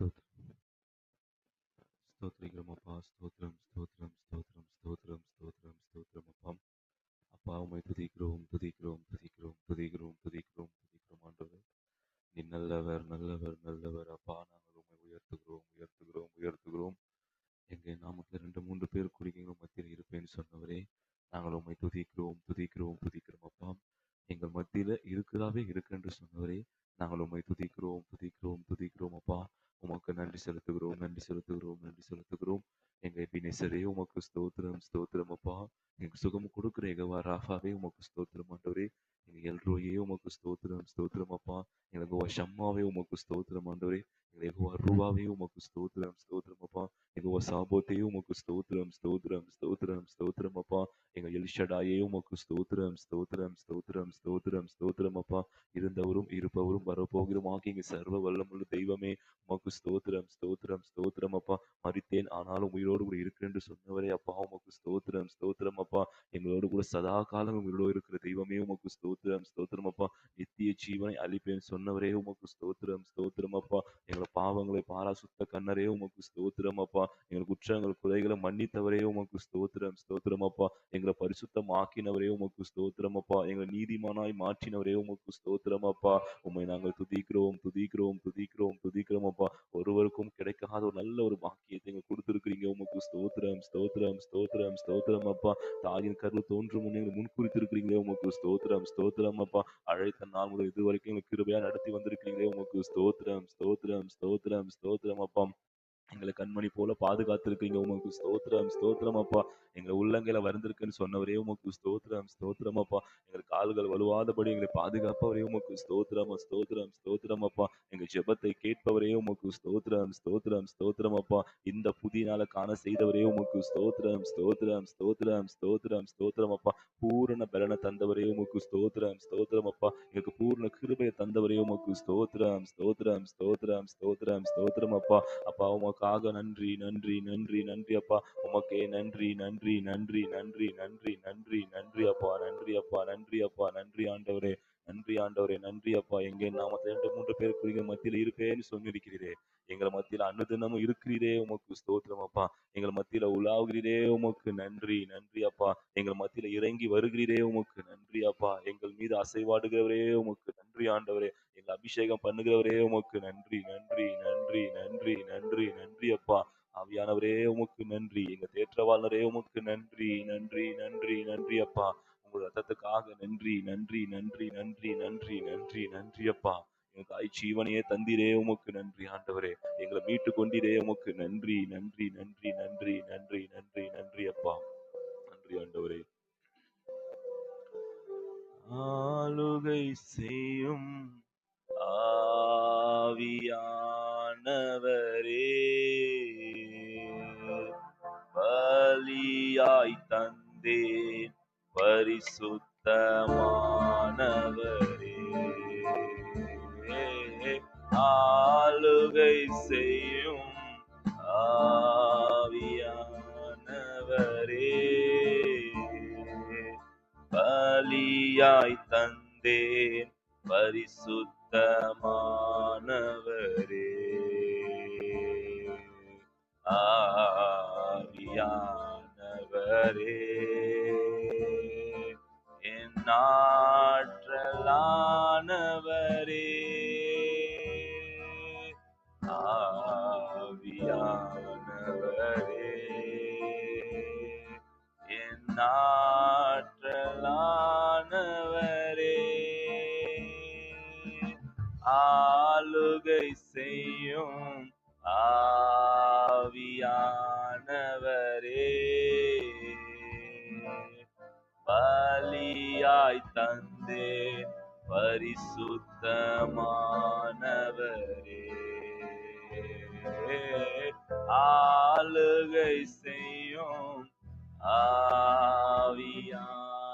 ஸ்தோத்திரம். ஸ்தோத்திரிக்கிறோம் அப்பா. ஸ்தோத்திரம், ஸ்தோத்திரம், ஸ்தோத்திரம், ஸ்தோத்திரம், ஸ்தோத்திரம், ஸ்தோத்திரம் அப்பா. அப்பா உம்மை துதிக்கிறோம், துதிக்கிறோம், துதிக்கிறோம், துதிக்கிறோம், துதிக்கிறோம், துதிக்கிறோம் ஆண்டவரே. நீ நல்லவர், நல்லவர், நல்லவர் அப்பா. நாங்கள் உம்மை உயர்த்துகிறோம், உயர்த்துகிறோம், உயர்த்துகிறோம். எங்கே நாமத்தில் 2, 3 பேர் குடிக்கிறோம் மத்தியில் இருப்பேன்னு சொன்னவரே, நாங்கள் உம்மை துதிக்கிறோம், துதிக்கிறோம், துதிக்கிறோம் அப்பா. எங்கள் மத்தியில இருக்கிறாவே இருக்கென்று சொன்னவரே, நாங்கள் உம்மை துதிக்கிறோம், துதிக்கிறோம், துதிக்கிறோம் அப்பா. உமக்கு நன்றி செலுத்துகிறோம், நன்றி செலுத்துகிறோம், நன்றி செலுத்துகிறோம். எங்க எபினேசரே உமக்கு ஸ்தோத்திரம், ஸ்தோத்திரம் அப்பா. எங்க சுகம் கொடுக்கிற யெகோவா ராஃபாவே உமக்கு ஸ்தோத்திரம் ஆண்டவரே. எங்க எல்ரோயே உமக்கு ஸ்தோத்திரம், ஸ்தோத்திரம் அப்பா. எங்க யெகோவா ஷம்மாவே உமக்கு ஸ்தோத்திரம் ஆண்டவரே. எங்க யெகோவா ரூவாவே உமக்கு ஸ்தோத்திரம், ஸ்தோத்திரம் அப்பா. யெகோவா சாபோத்தே உமக்கு ஸ்தோத்திரம், ஸ்தோத்திரம், ஸ்தோத்திரம், ஸ்தோத்திரம் அப்பா. எங்க எல்ஷடாயே உமக்கு ஸ்தோத்திரம், ஸ்தோத்திரம், ஸ்தோத்திரம், ஸ்தோத்திரம், ஸ்தோத்திரம் அப்பா. இருந்தவரும் இருப்பவரும் வரப்போகிறோம் ஆகிய எங்க சர்வ வல்லமுள்ள தெய்வமே உமக்கு ஸ்தோத்திரம், ஸ்தோத்திரம், ஸ்தோத்திரம் அப்பா. மரித்தேன் ஆனாலும் உயிரோடு கூட இருக்கிறேன் என்று சொன்னவரே அப்பா உமக்கு ஸ்தோத்திரம், ஸ்தோத்திரம் அப்பா. எங்களோடு கூட சதா காலம் உயிரோடு இருக்கிற தெய்வமே உமக்கு ஸ்தோத்திரம், ஸ்தோத்திரம் அப்பா. நித்திய ஜீவனை அளிப்பேன் சொன்னவரே உமக்கு ஸ்தோத்திரம், ஸ்தோத்திரம் அப்பா. எங்கள் பாவங்களை பாராசுத்த கண்ணரே உமக்கு ஸ்தோத்திரம் அப்பா. எங்கள் குற்றங்கள் குறைகளை மன்னித்தவரே உமக்கு ஸ்தோத்திரம், ஸ்தோத்திரம் அப்பா. எங்களை பரிசுத்தமாக்கினவரே உமக்கு ஸ்தோத்திரம் அப்பா. எங்களை நீதிமானாய் மாற்றினவரே உமக்கு ஸ்தோத்திரம் அப்பா. உம்மை நாங்கள் துதிக்கிறோம், துதிக்கிறோம், துதிக்கிறோம், துதிக்கிறோம் அப்பா. ஒருவருக்கும் கிடைக்காத ஒரு நல்ல ஒரு பாக்கியத்தை எங்க கொடுத்திருக்கிறீங்க. உமக்கு ஸ்தோத்திரம், ஸ்தோத்திரம், ஸ்தோத்திரம், ஸ்தோத்திரம் அப்பா. தாயின் கரு தோன்றும் முன்னே எங்களை முன்குறித்திருக்கிறீங்களே உமக்கு ஸ்தோத்திரம், ஸ்தோத்திரம் அப்பா. அழைத்த நாள் முதல் இதுவரைக்கும் எங்களுக்கு கிருபையா நடத்தி வந்திருக்கிறீங்களே உமக்கு ஸ்தோத்திரம், ஸ்தோத்திரம், ஸ்தோத்திரம், ஸ்தோத்திரம் அப்பா. எங்களை கண்மணி போல பாதுகாத்திருக்கீங்க உமக்கு ஸ்தோத்திரம், ஸ்தோத்திரம் அப்பா. எங்களை உள்ளங்கையில வந்திருக்குன்னு சொன்னவரே உமக்கு ஸ்தோத்திரம், ஸ்தோத்திரம் அப்பா. எங்கள் கால்கள் வலுவாதபடி எங்களை பாதுகாப்பவரே உமக்கு ஸ்தோத்திரம், ஸ்தோத்திரம், ஸ்தோத்திரம் அப்பா. எங்கள் ஜெபத்தை கேட்பவரே உமக்கு ஸ்தோத்திரம், ஸ்தோத்திரம், ஸ்தோத்திரம் அப்பா. இந்த புதிய நாளை காண செய்தவரே உமக்கு ஸ்தோத்திரம், ஸ்தோத்திரம், ஸ்தோத்திரம், ஸ்தோத்திரம், ஸ்தோத்திரம் அப்பா. பூரண பலனை தந்தவரே உமக்கு ஸ்தோத்திரம், ஸ்தோத்திரம் அப்பா. எங்களுக்கு பூர்ண கிருபையை தந்தவரே உமக்கு ஸ்தோத்திரம், ஸ்தோத்திரம், ஸ்தோத்திரம், ஸ்தோத்திரம், ஸ்தோத்திரம் அப்பா. அப்பா உமக்காக நன்றி, நன்றி, நன்றி, நன்றி அப்பா. உமக்கே நன்றி, நன்றி, நன்றி, நன்றி, நன்றி, நன்றி, நன்றி அப்பா, நன்றி அப்பா, நன்றி அப்பா, நன்றி ஆண்டவரே, நன்றி ஆண்டவரே, நன்றி அப்பா. எங்கே நாம 2, 3 பேர் குறிங்க மத்தியில் இருப்பேன்னு சொன்னிருக்கிறீரே. எங்களை மத்தியில அனுதினமும் இருக்கிறீரே உமக்கு ஸ்தோத்திரம் அப்பா. எங்கள் மத்தியில உலாவுகிறீரே உமக்கு நன்றி, நன்றி அப்பா. எங்கள் மத்தியில இறங்கி வருகிறீரே உமக்கு நன்றி அப்பா. எங்கள் மீது அசைவாடுகிறவரே உமக்கு நன்றி ஆண்டவரே. எங்கள் அபிஷேகம் பண்ணுகிறவரே உமக்கு நன்றி, நன்றி, நன்றி, நன்றி, நன்றி, நன்றி அப்பா. ஆவியானவரே உமக்கு நன்றி. எங்க தேற்றவாளரே உமக்கு நன்றி, நன்றி, நன்றி, நன்றி அப்பா. உங்கள் ரத்தத்துக்காக நன்றி, நன்றி, நன்றி, நன்றி, நன்றி, நன்றி, நன்றி அப்பா. எங்க தாய் ஜீவனையே தந்தீரே உமக்கு நன்றி ஆண்டவரே. எங்களை மீட்டு கொண்டீரே உமக்கு நன்றி, நன்றி, நன்றி, நன்றி, நன்றி, நன்றி, நன்றி அப்பா. நன்றி ஆண்டவரே. ஆளுகை செய்யும் ஆவியானவரே, பலியாய் தந்தேன் பரிசுத்தமானவரே. ஆளுகை செய்யும் ஆவியானவரே, பலியாய் தந்தேன் பரிசுத்தமானவரே. ஆவியானவரே, என் ஆற்றலானவரே, ஆவியானவரே, என் ஆற்றலானவரே, ஆளுகை செய்யும் ஆவியானவரே, பலியாய் தந்தேன் பரிசுத்தமானவரே. ஆளுகை செய்யும்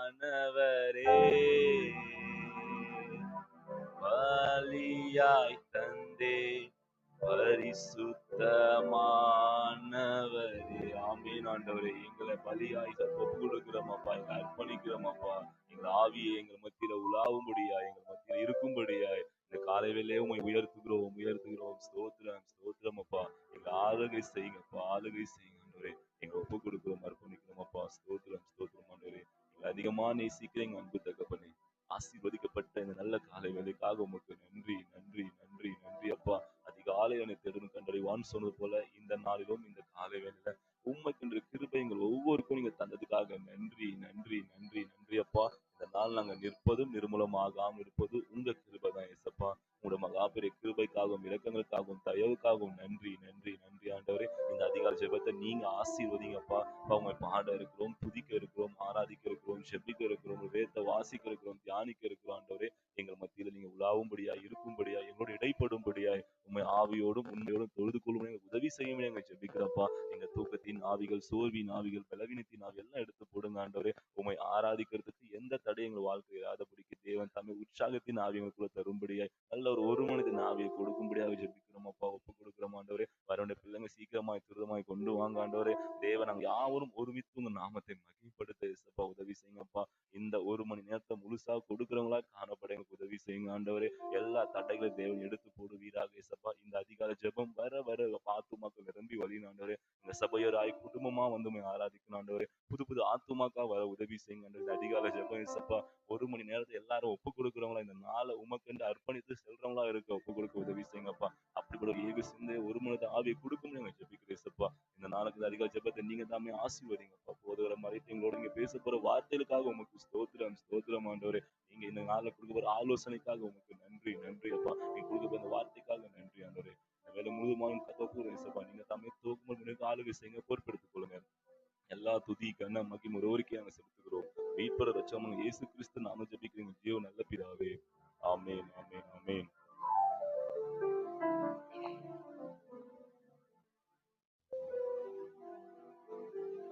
ஆவியானவரே, பலியாய் தந்தேன் பரிசுத்தமானவரே. ஆமீன் ஆண்டவரே. எங்களை பலியாய் ஒப்பு கொடுக்கிறோமாப்பா, எங்களை அர்ப்பணிக்கிறோமாப்பா. எங்கள் ஆவியை எங்கள் மத்தியில உலாவும்படியா, எங்கள் மத்தியில இருக்கும்படியா இந்த காலை வேளையிலே உம்மை உயர்த்துகிறோம் உயர்த்துகிறோம். ஸ்தோத்திரம் ஸ்தோத்திரம் அப்பா. எங்க ஆளுகை செய்யுங்கப்பா, ஆளுகை செய்யுங்க ஆண்டவரே. எங்க ஒப்பு கொடுக்கிறோம், அர்ப்பணிக்கிறோம் அப்பா. ஸ்தோத்திரம் ஸ்தோத்திரம் ஆண்டவரே. எங்களை அதிகமா நேசிக்கிற எங்க அன்பு தகப்பனே, ஆசீர்வதிக்கப்பட்ட இந்த நல்ல காலை வேளைக்காக உமக்கு நன்றி நன்றி நன்றி நன்றி அப்பா. அதிகாலை என்னை தேடணும் கண்டறிவான்னு சொன்னது போல இந்த நாளிலும் இந்த காலை வேளையில உண்மைக்கென்று கிருபை எங்கள் ஒவ்வொருக்கும் நீங்க தந்ததுக்காக நன்றி நன்றி நன்றி நன்றி அப்பா. இந்த நாள் நாங்க நிற்பதும் நிர்மூலமாகாமல் இருப்பது உங்க கிருபை தான் ஏசப்பா. உங்களோட மகாபெரிய கிருபைக்காகவும் இரக்கங்களுக்காகவும் தயவுக்காகவும் நன்றி நன்றி நன்றி ஆண்டவரே. இந்த அதிகார ஜெபத்தை நீங்க ஆசீர்வதிங்கப்பா. உண்மை பாட இருக்கிறோம், துதிக்க இருக்கிறோம், ஆராதிக்க இருக்கிறோம், ஜெபிக்க இருக்கிறோம், வேதத்தை வாசிக்க இருக்கிறோம், தியானிக்க இருக்கிறோம் ஆண்டவரே. எங்கள் மத்தியில நீங்க உலாவும்படியாய் இருக்கும்படியாய் எங்களோடு இடைப்படும்படியாய் உண்மை ஆவியோடும் உண்மையோடும் தொழுது கொள்ளும் உதவி செய்யும் எங்க ஜெபிக்கிறப்பா. எங்க தூக்கத்தின் ஆவிகள், சோர்வின் ஆவிகள், பலவீனத்தின் ஆவி எல்லாம் எடுத்து போடுங்க ஆண்டவரே. உண்மை ஆராதிக்கிறதுக்கு எந்த தடை எங்கள் வாழ்க்கை இராதபடிக்கு தேவன் தம்மை உற்சாகத்தின் ஆவி எங்களுக்குள்ள தரும்படியாய் நல்ல ஒரு மனிதன் ஆவியை கொடுக்கும்படியாக ஜெபிக்கிறோம் அப்பா. ஒப்பு கொடுக்கிறோம் ஆண்டவரே. வரவேண்டிய பிள்ளைங்க சீக்கிரமாய் துரிதமாய் கொண்டு வாங்க ஆண்டவரே. தேவன் நாங்கள் யாவரும் ஒருமித்து உங்க நாமத்தை மகிமைப்படுத்த இயேசப்பா உதவி செய்யுங்கப்பா. இந்த ஒரு மணி நேரத்தை முழுசா கொடுக்கிறவங்களா காணப்பட எங்களுக்கு உதவி செய்யுங்க ஆண்டவரே. எல்லா தடைகளையும் தேவன் எடுத்து போடுவீராக இயேசப்பா. இந்த அதிகார ஜெபம் வர வர ஆத்துமாக்கள் நிரம்பி வழியும் ஆண்டவரே. இந்த சபையோராய் குடும்பமா வந்து ஆராதிக்கணும் ஆண்டவரே. புது புது ஆத்துமாக்கா வர உதவி செய்யுங்க ஆண்டவரே. இந்த அதிகார ஜெபம் இயேசப்பா ஒரு மணி நேரத்தை எல்லாரும் ஒப்பு கொடுக்குறவங்களா இந்த நாளை உமக்கென்று அர்ப்பணித்து செல்றவங்களா இருக்க ஒப்பு கொடுக்க உதவி செய்யுங்கப்பா. அப்படி கூட ஏக சிந்தை ஒரு மனித ஆவியை கொடுக்கும் நாங்க ஜெபிக்கிறேன் இயேசப்பா. இந்த நாளுக்கு அதிகார ஜெபத்தை நீங்க தாமே ஆசீர்வதிங்கப்பா. போதுகிற மறைத்து எங்களோட நீங்க பேச போற வார்த்தைகளுக்காக உமக்கு ஸ்தோத்திரம் ஸ்தோத்திரம் ஆண்டவரே. நீங்க இந்த நாளில் கொடுக்க போற ஆலோசனைக்காக உமக்கு நன்றி நன்றி அப்பா. நீங்க கொடுக்க போற அந்த வார்த்தைக்காக நன்றி ஆண்டவரே. இந்த வேலை முழுவதுமாயும் கத்தப்பூர் இயேசப்பா. நீங்க தாமே தூக்கும்போது ஆளுகை செய்யுங்க, பொறுப்பெடுத்துக் கொள்ளுங்க. எல்லா துதி கண்ண மகிமை ஒருவருக்கே நாங்க செலுத்துகிறோம். மீட்பர் ரட்சகமான இயேசு கிறிஸ்து நாம ஜெபிக்கிறீங்க ஜீவ நல்ல பிதாவே. ஆமென் ஆமென் ஆமென்.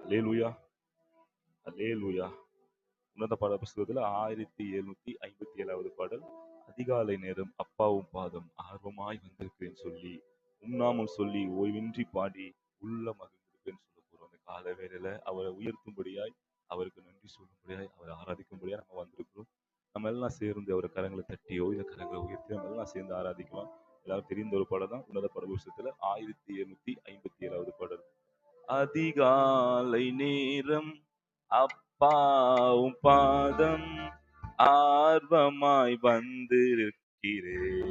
அல்லேலூயா அல்லேலூயா. உன்னத பாட புஸ்தகத்துல 1757வது பாடல். அதிகாலை நேரம் அப்பாவும் பாதம் ஆர்வமாய் வந்திருக்கிறேன்னு சொல்லி உன்னாமம் சொல்லி ஓய்வின்றி பாடி உள்ள மகிழ்ந்திருப்பேன்னு சொல்ல போறோம். அந்த கால வேளையில அவரை உயர்த்தும்படியாய், அவருக்கு நன்றி சொல்லும்படியாய், அவரை ஆராதிக்கும்படியாய் நம்ம வந்திருக்கிறோம். நம்ம எல்லாம் சேர்ந்து அவரை கரங்களை தட்டியோ இந்த கரங்களை உயர்த்தி நம்ம எல்லாம் சேர்ந்து ஆராதிக்கலாம். எல்லாரும் தெரிந்த ஒரு பாடல் தான். உன்னத பாட புஸ்தகத்துல 1757வது பாடல். அதிகாலை நேரம் அப்பாவும் பாதம் ஆர்வமாய் வந்திருக்கிறேன்.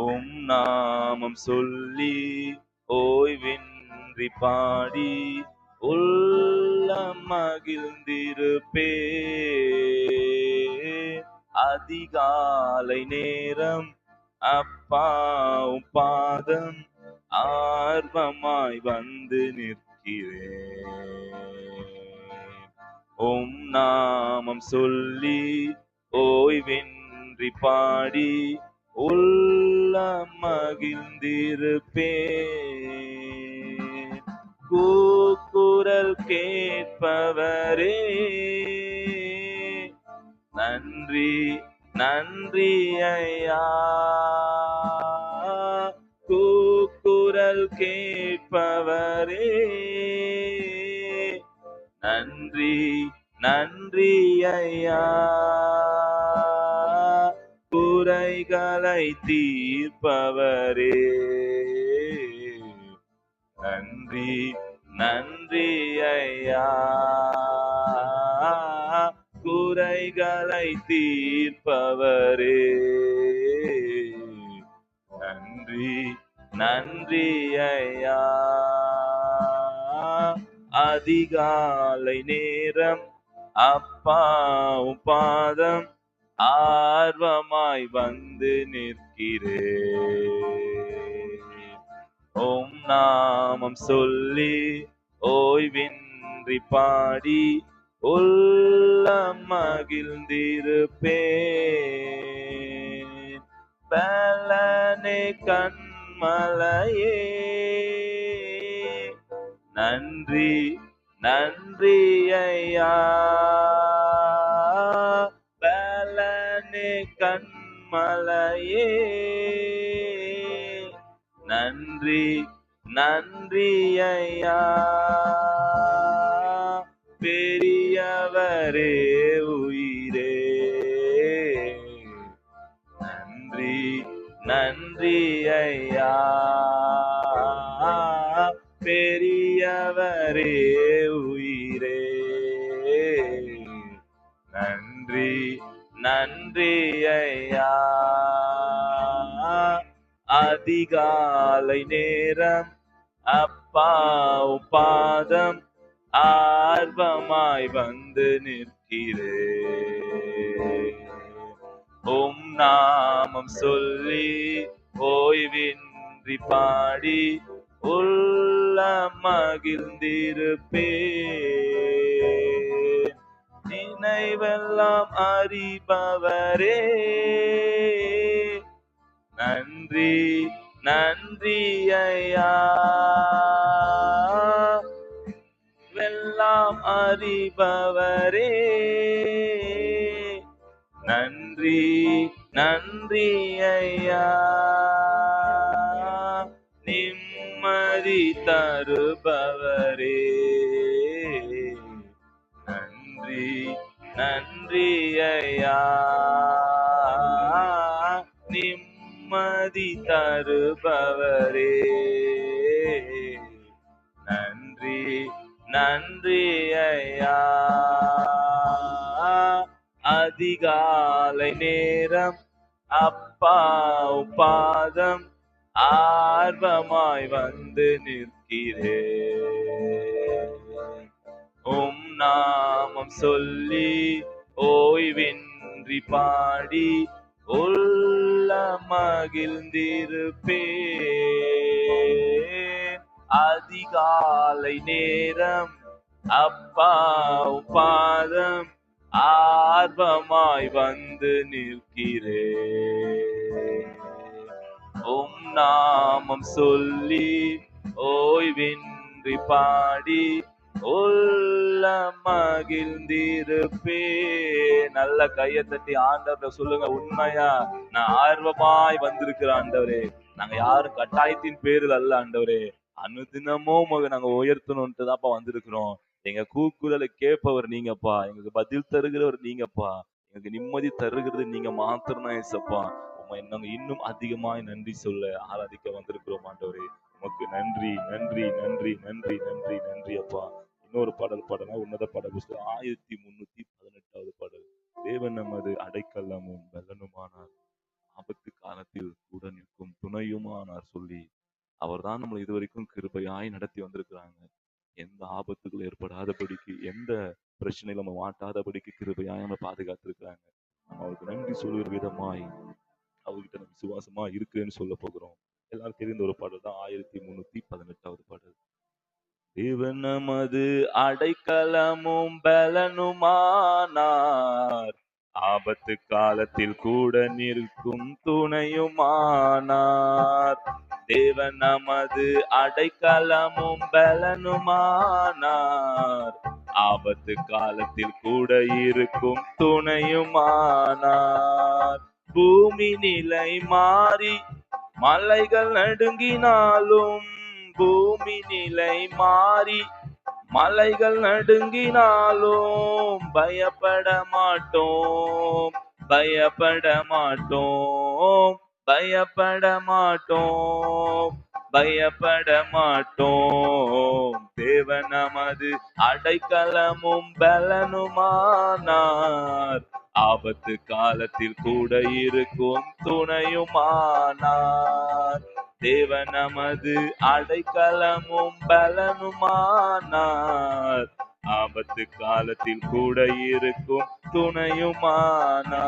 உம் நாமம் சொல்லி ஓய்வின்றி பாடி உள்ளம் மகிழ்ந்திருப்பேன். அதிகாலை நேரம் அப்பாவும் பாதம் ஆர்வமாய் வந்து நிற்கிறேன். உம் நாமம் சொல்லி ஓய்வின்றி பாடி உள்ளம் மகிழ்ந்திருப்பேன். கூக்குரல் கேட்பவரே நன்றி நன்றி ஐயா. கூக்குரல் கேட்பவரே நன்றி நன்றி ஐயா. குறைகளை தீர்ப்பவரே நன்றி நன்றி ஐயா. குறைகளை தீர்ப்பவரே நன்றி நன்றி ஐயா. அதிகாலை நேரம் அப்பாவும் பாதம் ஆர்வமாய் வந்து நிற்கிறேன். உம் நாமம் சொல்லி ஓய்வின்றி பாடி உள்ளம் மகிழ்ந்திருப்பேன். பலனே கண்மலையே நன்றி நன்றி ஐயா. பலனே கண்மலையே நன்றி நன்றி ஐயா. பெரியவரே உயிரே ஐயா, பெரியவரே உயிரே. நன்றி நன்றி ஐயா. அதிகாலை நேரம் அப்பாவும் பாதம் ஆர்வமாய் வந்து நிற்கிறேன். உம் நாமம் சொல்லி ஓய்வின்றி பாடி உள்ள மகிழ்ந்திருப்பேன். நினைவெல்லாம் அறிபவரே, நன்றி நன்றி ஐயா. வெல்லாம் அறிபவரே, நன்றி நன்றி ஐயா. நிம்மதி தருபவரே, நன்றி நன்றி ஐயா. நிம்மதி தருபவரே, நன்றி நன்றி ஐயா. அதிகாலை நேரம் அப்பாவும் பாதம் ஆர்வமாய் வந்து நிற்கிறேன். உம் நாமம் சொல்லி ஓய்வின்றி பாடி உள்ள மகிழ்ந்திருப்பேன். அதிகாலை நேரம் அப்பாவும் பாதம் ஆர்வமாய் வந்து நிற்கிறேன். உம் நாமம் சொல்லி ஓய்வின்றி பாடி உள்ள மகிழ்ந்திருப்பேன். நல்ல கையை தட்டி ஆண்டவரை சொல்லுங்க, உண்மையா நான் ஆர்வமாய் வந்திருக்கிறேன் ஆண்டவரே. நாங்க யாரும் கட்டாயத்தின் பேரில் அல்ல ஆண்டவரே, அனுதினமும் நாங்க உயர்த்தணும்ட்டு தான்ப்பா வந்திருக்கிறோம். எங்க கூக்குரலை கேட்பவர் நீங்கப்பா, எங்களுக்கு பதில் தருகிறவர் நீங்கப்பா, எங்களுக்கு நிம்மதி தருகிறது நீங்க மாத்திரம் தான் ஏசப்பா. நாங்க இன்னும் அதிகமாய் நன்றி சொல்ல ஆராதிக்க வந்திருக்கிறோம் ஆண்டவரே. உமக்கு நன்றி நன்றி நன்றி நன்றி நன்றி நன்றி அப்பா. இன்னொரு பாடல் பாடனா, உன்னத பாடல் புஸ்தகம் 1318 பாடல். தேவன் நமது அடைக்கலமும் பலனுமானார், ஆபத்து காலத்தில் கூட நிற்கும் துணையுமானார் சொல்லி அவர் தான் நம்மளை இதுவரைக்கும் கிருபையாய் நடத்தி வந்திருக்கிறாங்க. எந்த ஆபத்துகள் ஏற்படாதபடிக்கு, எந்த பிரச்சனையில நம்ம மாட்டாதபடிக்கு கிருபையாய் நம்ம பாதுகாத்திருக்கிறாங்க. நம்ம அவருக்கு நன்றி சொல்லுகிற விதமாய் அவர்கிட்ட நம்ம விசுவாசமா இருக்கிறேன்னு சொல்ல போகிறோம். எல்லாரும் தெரிந்த ஒரு பாடல் தான் 1318 பாடல். தேவன் நமது அடைக்கலமும் பலனுமானார், ஆபத்து காலத்தில் கூட நிற்கும் துணையுமானார். தேவன் நமது அடைக்கலமும் பலனுமானார், ஆபத்து காலத்தில் கூட இருக்கும் துணையுமானார். பூமி நிலை மாறி மலைகள் நடுங்கினாலும், பூமி நிலை மாறி மலைகள் நடுங்கினாலும் பயப்பட மாட்டோம், பயப்பட மாட்டோம், பயப்பட மாட்டோம், பயப்பட மாட்டோம். தேவன் நமது அடைக்கலமும் பலனுமானார், ஆபத்து காலத்தில் கூட இருக்கும் துணையுமானார். தேவன் நமது அடைக்கலமும் பலனுமானார், ஆபத்து காலத்தில் கூட இருக்கும் துணையுமானார்.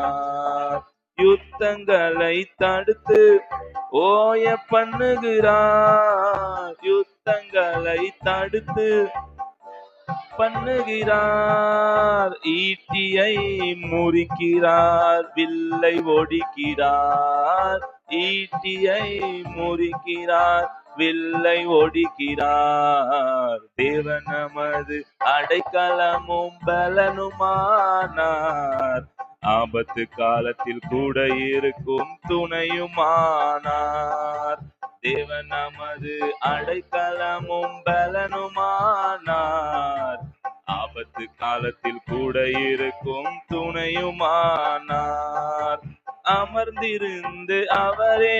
யுத்தங்களை தடுத்து ஓய பண்ணுகிறார், யுத்தங்களை தடுத்து பண்ணுகிறார். ஈட்டியை முறிக்கிறார், வில்லை ஒடிக்கிறார். ஈட்டியை முறிக்கிறார், வில்லை ஒடிக்கிறார். தேவன் நமது அடைக்கலமும் பலனுமானார், ஆபத்து காலத்தில் கூட இருக்கும் துணையுமானார். தேவன் நமது அடைக்கலமும் பலனுமானார், ஆபத்து காலத்தில் கூட இருக்கும் துணையுமானார். அமர்ந்திருந்து அவரே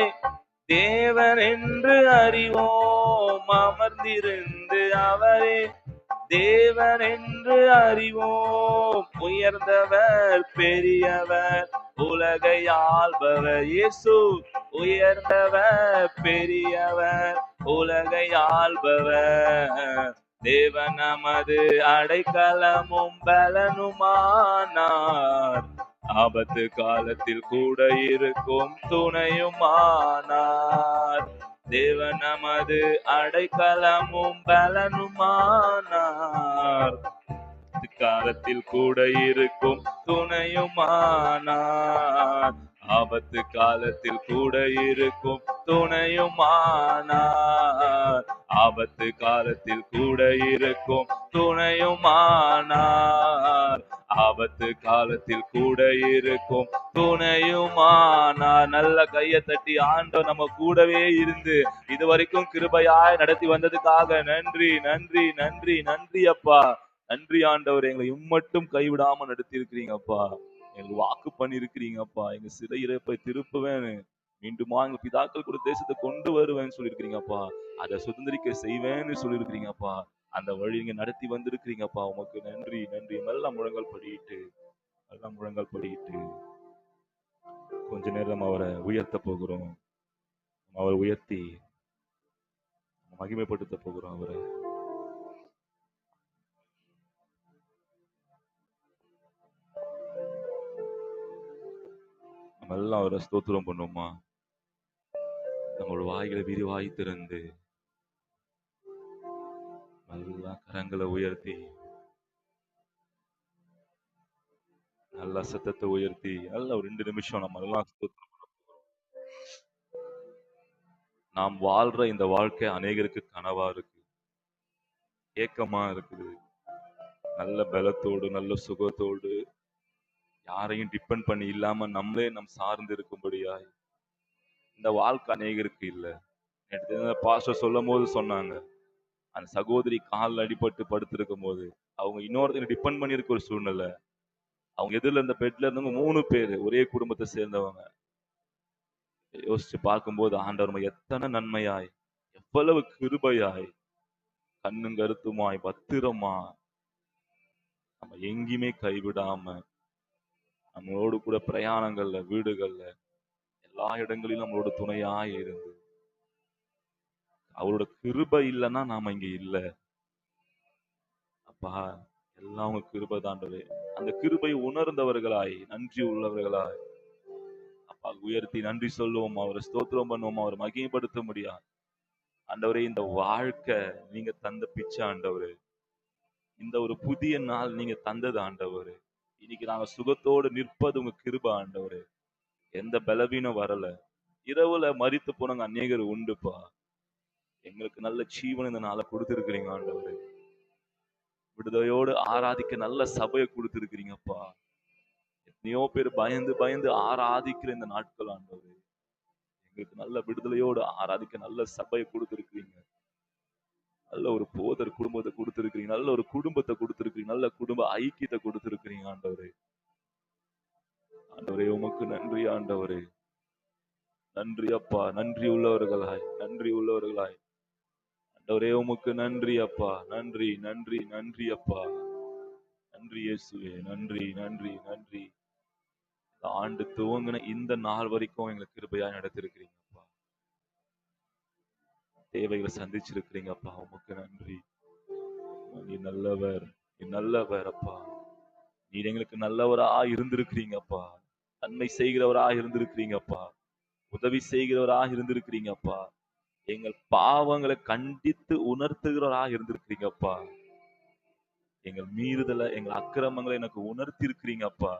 தேவன் என்று அறிவோம், அமர்ந்திருந்து அவரே தேவன் என்று அறிவோம். உயர்ந்தவர் பெரியவர், உலகை ஆள்பவர் இயேசு. உயர்ந்தவர் பெரியவர், உலகை ஆள்பவர். தேவன் நமது அடைக்கலமும் பலனுமானார், ஆபத்து காலத்தில் கூட இருக்கும் துணையுமானார். தேவன் நமது அடைக்கலமும் பலனுமானார், காலத்தில் கூட இருக்கும் துணையுமானார். ஆபத்து காலத்தில் கூட இருக்கும் துணையுமானார். ஆபத்து காலத்தில் கூட இருக்கும் துணையுமானார். ஆபத்து காலத்தில் கூட இருக்கும் துணையுமானார். நல்ல கையை தட்டி ஆண்டவர் நம்ம கூடவே இருந்து இதுவரைக்கும் கிருபையாய் நடத்தி வந்ததுக்காக நன்றி நன்றி நன்றி நன்றி அப்பா. நன்றி ஆண்டவர், எங்களை இம்மட்டும் கைவிடாம நடத்தி இருக்கிறீங்கப்பா. எங்களுக்கு வாக்கு பண்ணி இருக்கிறீங்கப்பா. எங்க சிறையிருப்பை திருப்புவேன், மீண்டுமா எங்க பிதாக்கள் கூட தேசத்தை கொண்டு வருவேன்னு சொல்லியிருக்கிறீங்கப்பா. அதை சுதந்திரிக்க செய்வேன்னு சொல்லியிருக்கிறீங்கப்பா. அந்த வழி நீங்க நடத்தி வந்திருக்கிறீங்கப்பா. உமக்கு நன்றி நன்றி. எல்லாம் முழங்கால் படியிட்டு கொஞ்ச நேரம் அவரை உயர்த்த போகிறோம். அவரை உயர்த்தி மகிமைப்படுத்த போகிறோம். அவரை நம்ம எல்லாம் அவரை ஸ்தோத்திரம் பண்ணுவோமா? நம்மளோட வாய்களை விரிவாய் திறந்து நல்லா கரங்களை உயர்த்தி நல்லா சத்தத்தை உயர்த்தி நல்லா ஒரு 2 நிமிஷம் நம்ம எல்லாம் நாம் வாழ்ற இந்த வாழ்க்கை அநேகருக்கு கனவா இருக்கு, ஏக்கமா இருக்குது. நல்ல பலத்தோடு நல்ல சுகத்தோடு யாரையும் டிபெண்ட் பண்ணி இல்லாம நம்மளே நம் சார்ந்து இருக்கும்படியாய் இந்த வாழ்க்கை அநேகருக்கு இல்லை. நேற்று பாஸ்டர் சொல்லும் போது சொன்னாங்க, அந்த சகோதரி காலில் அடிபட்டு படுத்திருக்கும் போது அவங்க இன்னொருத்தர் டிபெண்ட் பண்ணி இருக்க ஒரு சூழ்நிலை. அவங்க எதிரில் இருந்த பெட்ல இருந்தவங்க 3 பேர் ஒரே குடும்பத்தை சேர்ந்தவங்க. யோசிச்சு பார்க்கும்போது ஆண்டவர் எத்தனை நன்மையாய், எவ்வளவு கிருபையாய், கண்ணும் கருத்துமாய் பத்திரமா நம்ம எங்கேயுமே கைவிடாம நம்மளோடு கூட பிரயாணங்கள்ல வீடுகள்ல எல்லா இடங்களிலும் நம்மளோட துணையாய் இருந்து, அவரோட கிருபை இல்லைன்னா நாம இங்க இல்ல அப்பா. எல்லாம் உங்க கிருபை தாண்டவே. அந்த கிருபை உணர்ந்தவர்களாய் நன்றி உள்ளவர்களாய் அப்பா உயர்த்தி நன்றி சொல்லுவோம், அவரை ஸ்தோத்திரம் பண்ணுவோம், அவரை மகிமைப்படுத்த முடியாது. ஆண்டவரே, இந்த வாழ்க்கை நீங்க தந்த பிச்சை ஆண்டவரே. இந்த ஒரு புதிய நாள் நீங்க தந்தது ஆண்டவரே. இன்னைக்கு நாங்க சுகத்தோடு நிற்பது உங்க கிருபை ஆண்டவரே. எந்த பலவீனம் வரல. இரவுல மரித்து போனவங்க அநேகர் உண்டுப்பா. எங்களுக்கு நல்ல ஜீவன் இந்த நாளை கொடுத்திருக்கிறீங்க ஆண்டவரே. விடுதலையோடு ஆராதிக்க நல்ல சபையை கொடுத்திருக்கிறீங்கப்பா. எத்தனையோ பேர் பயந்து பயந்து ஆராதிக்கிற இந்த நாட்கள் ஆண்டவரே, எங்களுக்கு நல்ல விடுதலையோடு ஆராதிக்க நல்ல சபையை கொடுத்திருக்கிறீங்க. நல்ல ஒரு போதர் குடும்பத்தை கொடுத்திருக்கிறீங்க, நல்ல ஒரு குடும்பத்தை கொடுத்திருக்கிறீங்க, நல்ல குடும்ப ஐக்கியத்தை கொடுத்திருக்கிறீங்க ஆண்டவரே. ஆண்டவரே உமக்கு நன்றி ஆண்டவரே. நன்றி அப்பா. நன்றி உள்ளவர்களாய் ஆண்டவரே உமக்கு நன்றி அப்பா. நன்றி நன்றி நன்றி அப்பா. நன்றி இயேசுவே. நன்றி நன்றி நன்றி. இந்த ஆண்டு துவங்கின இந்த நாள் வரைக்கும் எங்களுக்கு கிருபையா நடத்திருக்கிறீங்கப்பா. தேவைகளை சந்திச்சிருக்கிறீங்கப்பா. உமக்கு நன்றி. நீ நல்லவர், நீ நல்லவர் அப்பா. நீர் எங்களுக்கு நல்லவரா இருந்திருக்கிறீங்கப்பா. நன்மை செய்கிறவரா இருந்திருக்கிறீங்கப்பா. உதவி செய்கிறவரா இருந்திருக்கிறீங்கப்பா. எங்கள் பாவங்களை கண்டித்து உணர்த்துகிறவரா இருந்திருக்கிறீங்கப்பா. எங்கள் மீறுதலை, எங்கள் அக்கிரமங்களை எனக்கு உணர்த்தி இருக்கிறீங்கப்பா.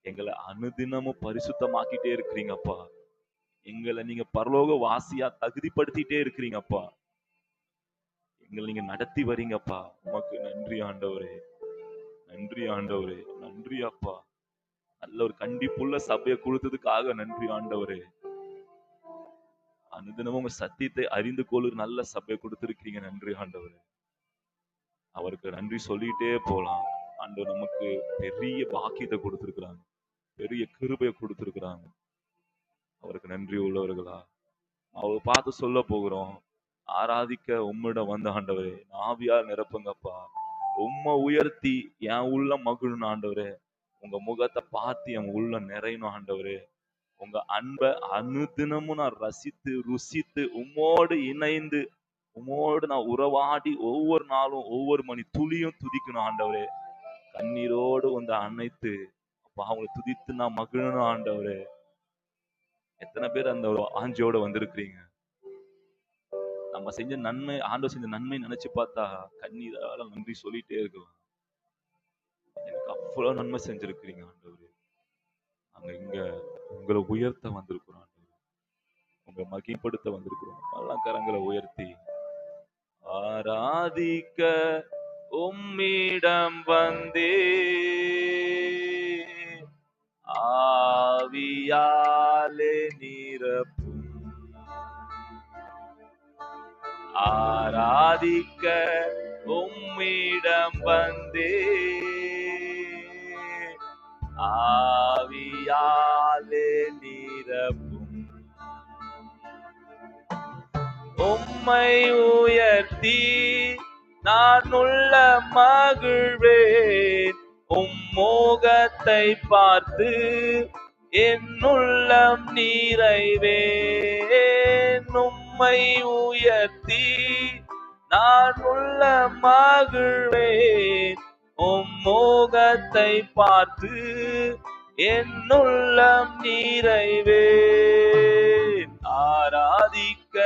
எங்களை அனுதினமும் பரிசுத்தமாக்கிட்டே இருக்கிறீங்கப்பா. எங்களை நீங்க பரலோக வாசியா தகுதிப்படுத்திட்டே இருக்கிறீங்கப்பா. எங்களை நீங்க நடத்தி வரீங்கப்பா. உமக்கு நன்றி ஆண்டவரே. நன்றி ஆண்டவரே. நன்றி அப்பா. நல்ல ஒரு கண்டிப்புள்ள சபையை கொடுத்ததுக்காக நன்றி ஆண்டவரே. அனுதினமும் உங்க சத்தியத்தை அறிந்து கொள்ளுற நல்ல சபையை கொடுத்திருக்கீங்க. நன்றி ஆண்டவரே. அவருக்கு நன்றி சொல்லிட்டே போலாம். ஆண்டவர் நமக்கு பெரிய பாக்கியத்தை கொடுத்திருக்கிறாங்க, பெரிய கிருபையை கொடுத்திருக்கிறாங்க. அவருக்கு நன்றி உள்ளவர்களா அவ பார்த்து சொல்ல போகிறோம். ஆராதிக்க உம்மிடம் வந்த ஆண்டவரே, ஆவியால் நிரப்புங்கப்பா. உம்மை உயர்த்தி என் உள்ள மகிழணும் ஆண்டவரே. உங்க முகத்தை பார்த்து என் உள்ள நிறையணும் ஆண்டவரே. உங்க அன்பை அனுதினமும் நான் ரசித்து ருசித்து உம்மோடு இணைந்து உம்மோடு நான் உறவாடி ஒவ்வொரு நாளும் ஒவ்வொரு மணி துளியும் துதிக்கணும் ஆண்டவரே. கண்ணீரோடு வந்து அணைத்து அப்பா அவங்களை துதித்து நான் மகிழணும் ஆண்டவரே. எத்தனை பேர் அந்த ஒரு ஆஞ்சியோட வந்திருக்கிறீங்க? நம்ம செஞ்ச நன்மை, ஆண்டவர் செஞ்ச நன்மை நினைச்சு பார்த்தா கண்ணீரால நன்றி சொல்லிட்டே இருக்கலாம். எனக்கு அவ்வளவு நன்மை செஞ்சிருக்கிறீங்க ஆண்டவரே. நாங்க இங்க உங்களை உயர்த்த வந்திருக்கிறோம் ஆண்டவரே. உங்களை மகிப்படுத்த வந்திருக்கிறோம். எல்லா கரங்களை உயர்த்தி ஆராதிக்க உம்மிடம் வந்தே ஆவியாலே நிரப்பும். ஆராதிக்க உம்மிடம் வந்தே ஆவியாலே நிரப்பும். உம்மை உயர்த்தி நான் உள்ள மகிழ்வேன். முகத்தை பார்த்து என் உள்ளம் நிறைவேன். உம்மை உயர்த்தி நான் உள்ள மகிழ்வேன். முகத்தை பார்த்து என் உள்ளம் நிறைவேன். ஆராதிக்க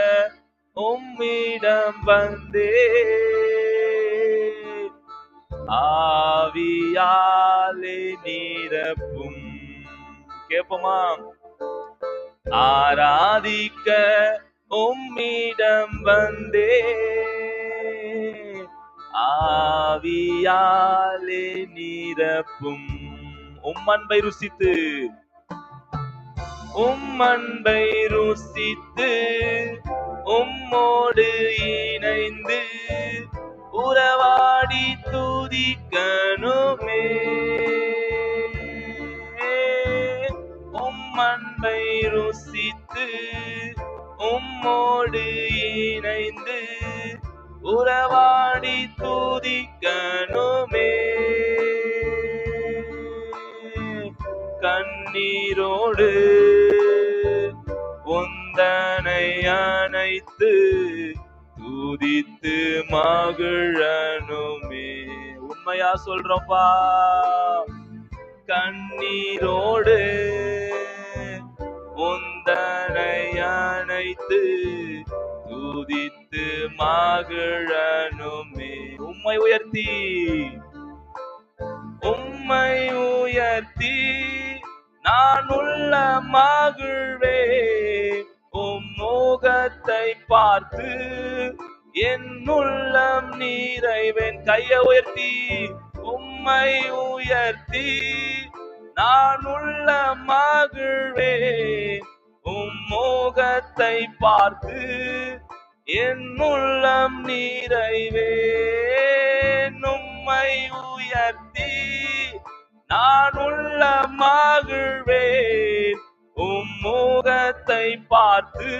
உம்மிடம் வந்தே ஆவியாலே நிரப்பும். கேப்போமா? ஆராதிக்க உம்மிடம் வந்தே ஆவியாலே நிரப்பும். உம்மன்பை ருசித்து உம்மன்பை ருசித்து உம்மோடு இணைந்து உறவாடி துதிக்கணுமே. உம்மன்பை ருசித்து உம்மோடு இணைந்து உறவாடி துதிக்கணுமே. கண்ணீரோடு உந்தனை அணைத்து துதித்து மகிழனுமே. உண்மையா சொல்றோம்பா. கண்ணீரோடு உந்தனை அணைத்து துதித்து மகிழனுமே. உம்மை உயர்த்தி உம்மை உயர்த்தி நான் உள்ள மகிழ்வேன். முகத்தை பார்த்து என் உள்ளம் நிறைவேன். கையை உயர்த்தி உம்மை உயர்த்தி நான் உள்ள மகிழ்வேன். முகத்தை பார்த்து என் உள்ளம் நிறைவேன். உம்மை உயர்த்தி நான் உள்ள மகிழ்வேன். முகத்தை பார்த்து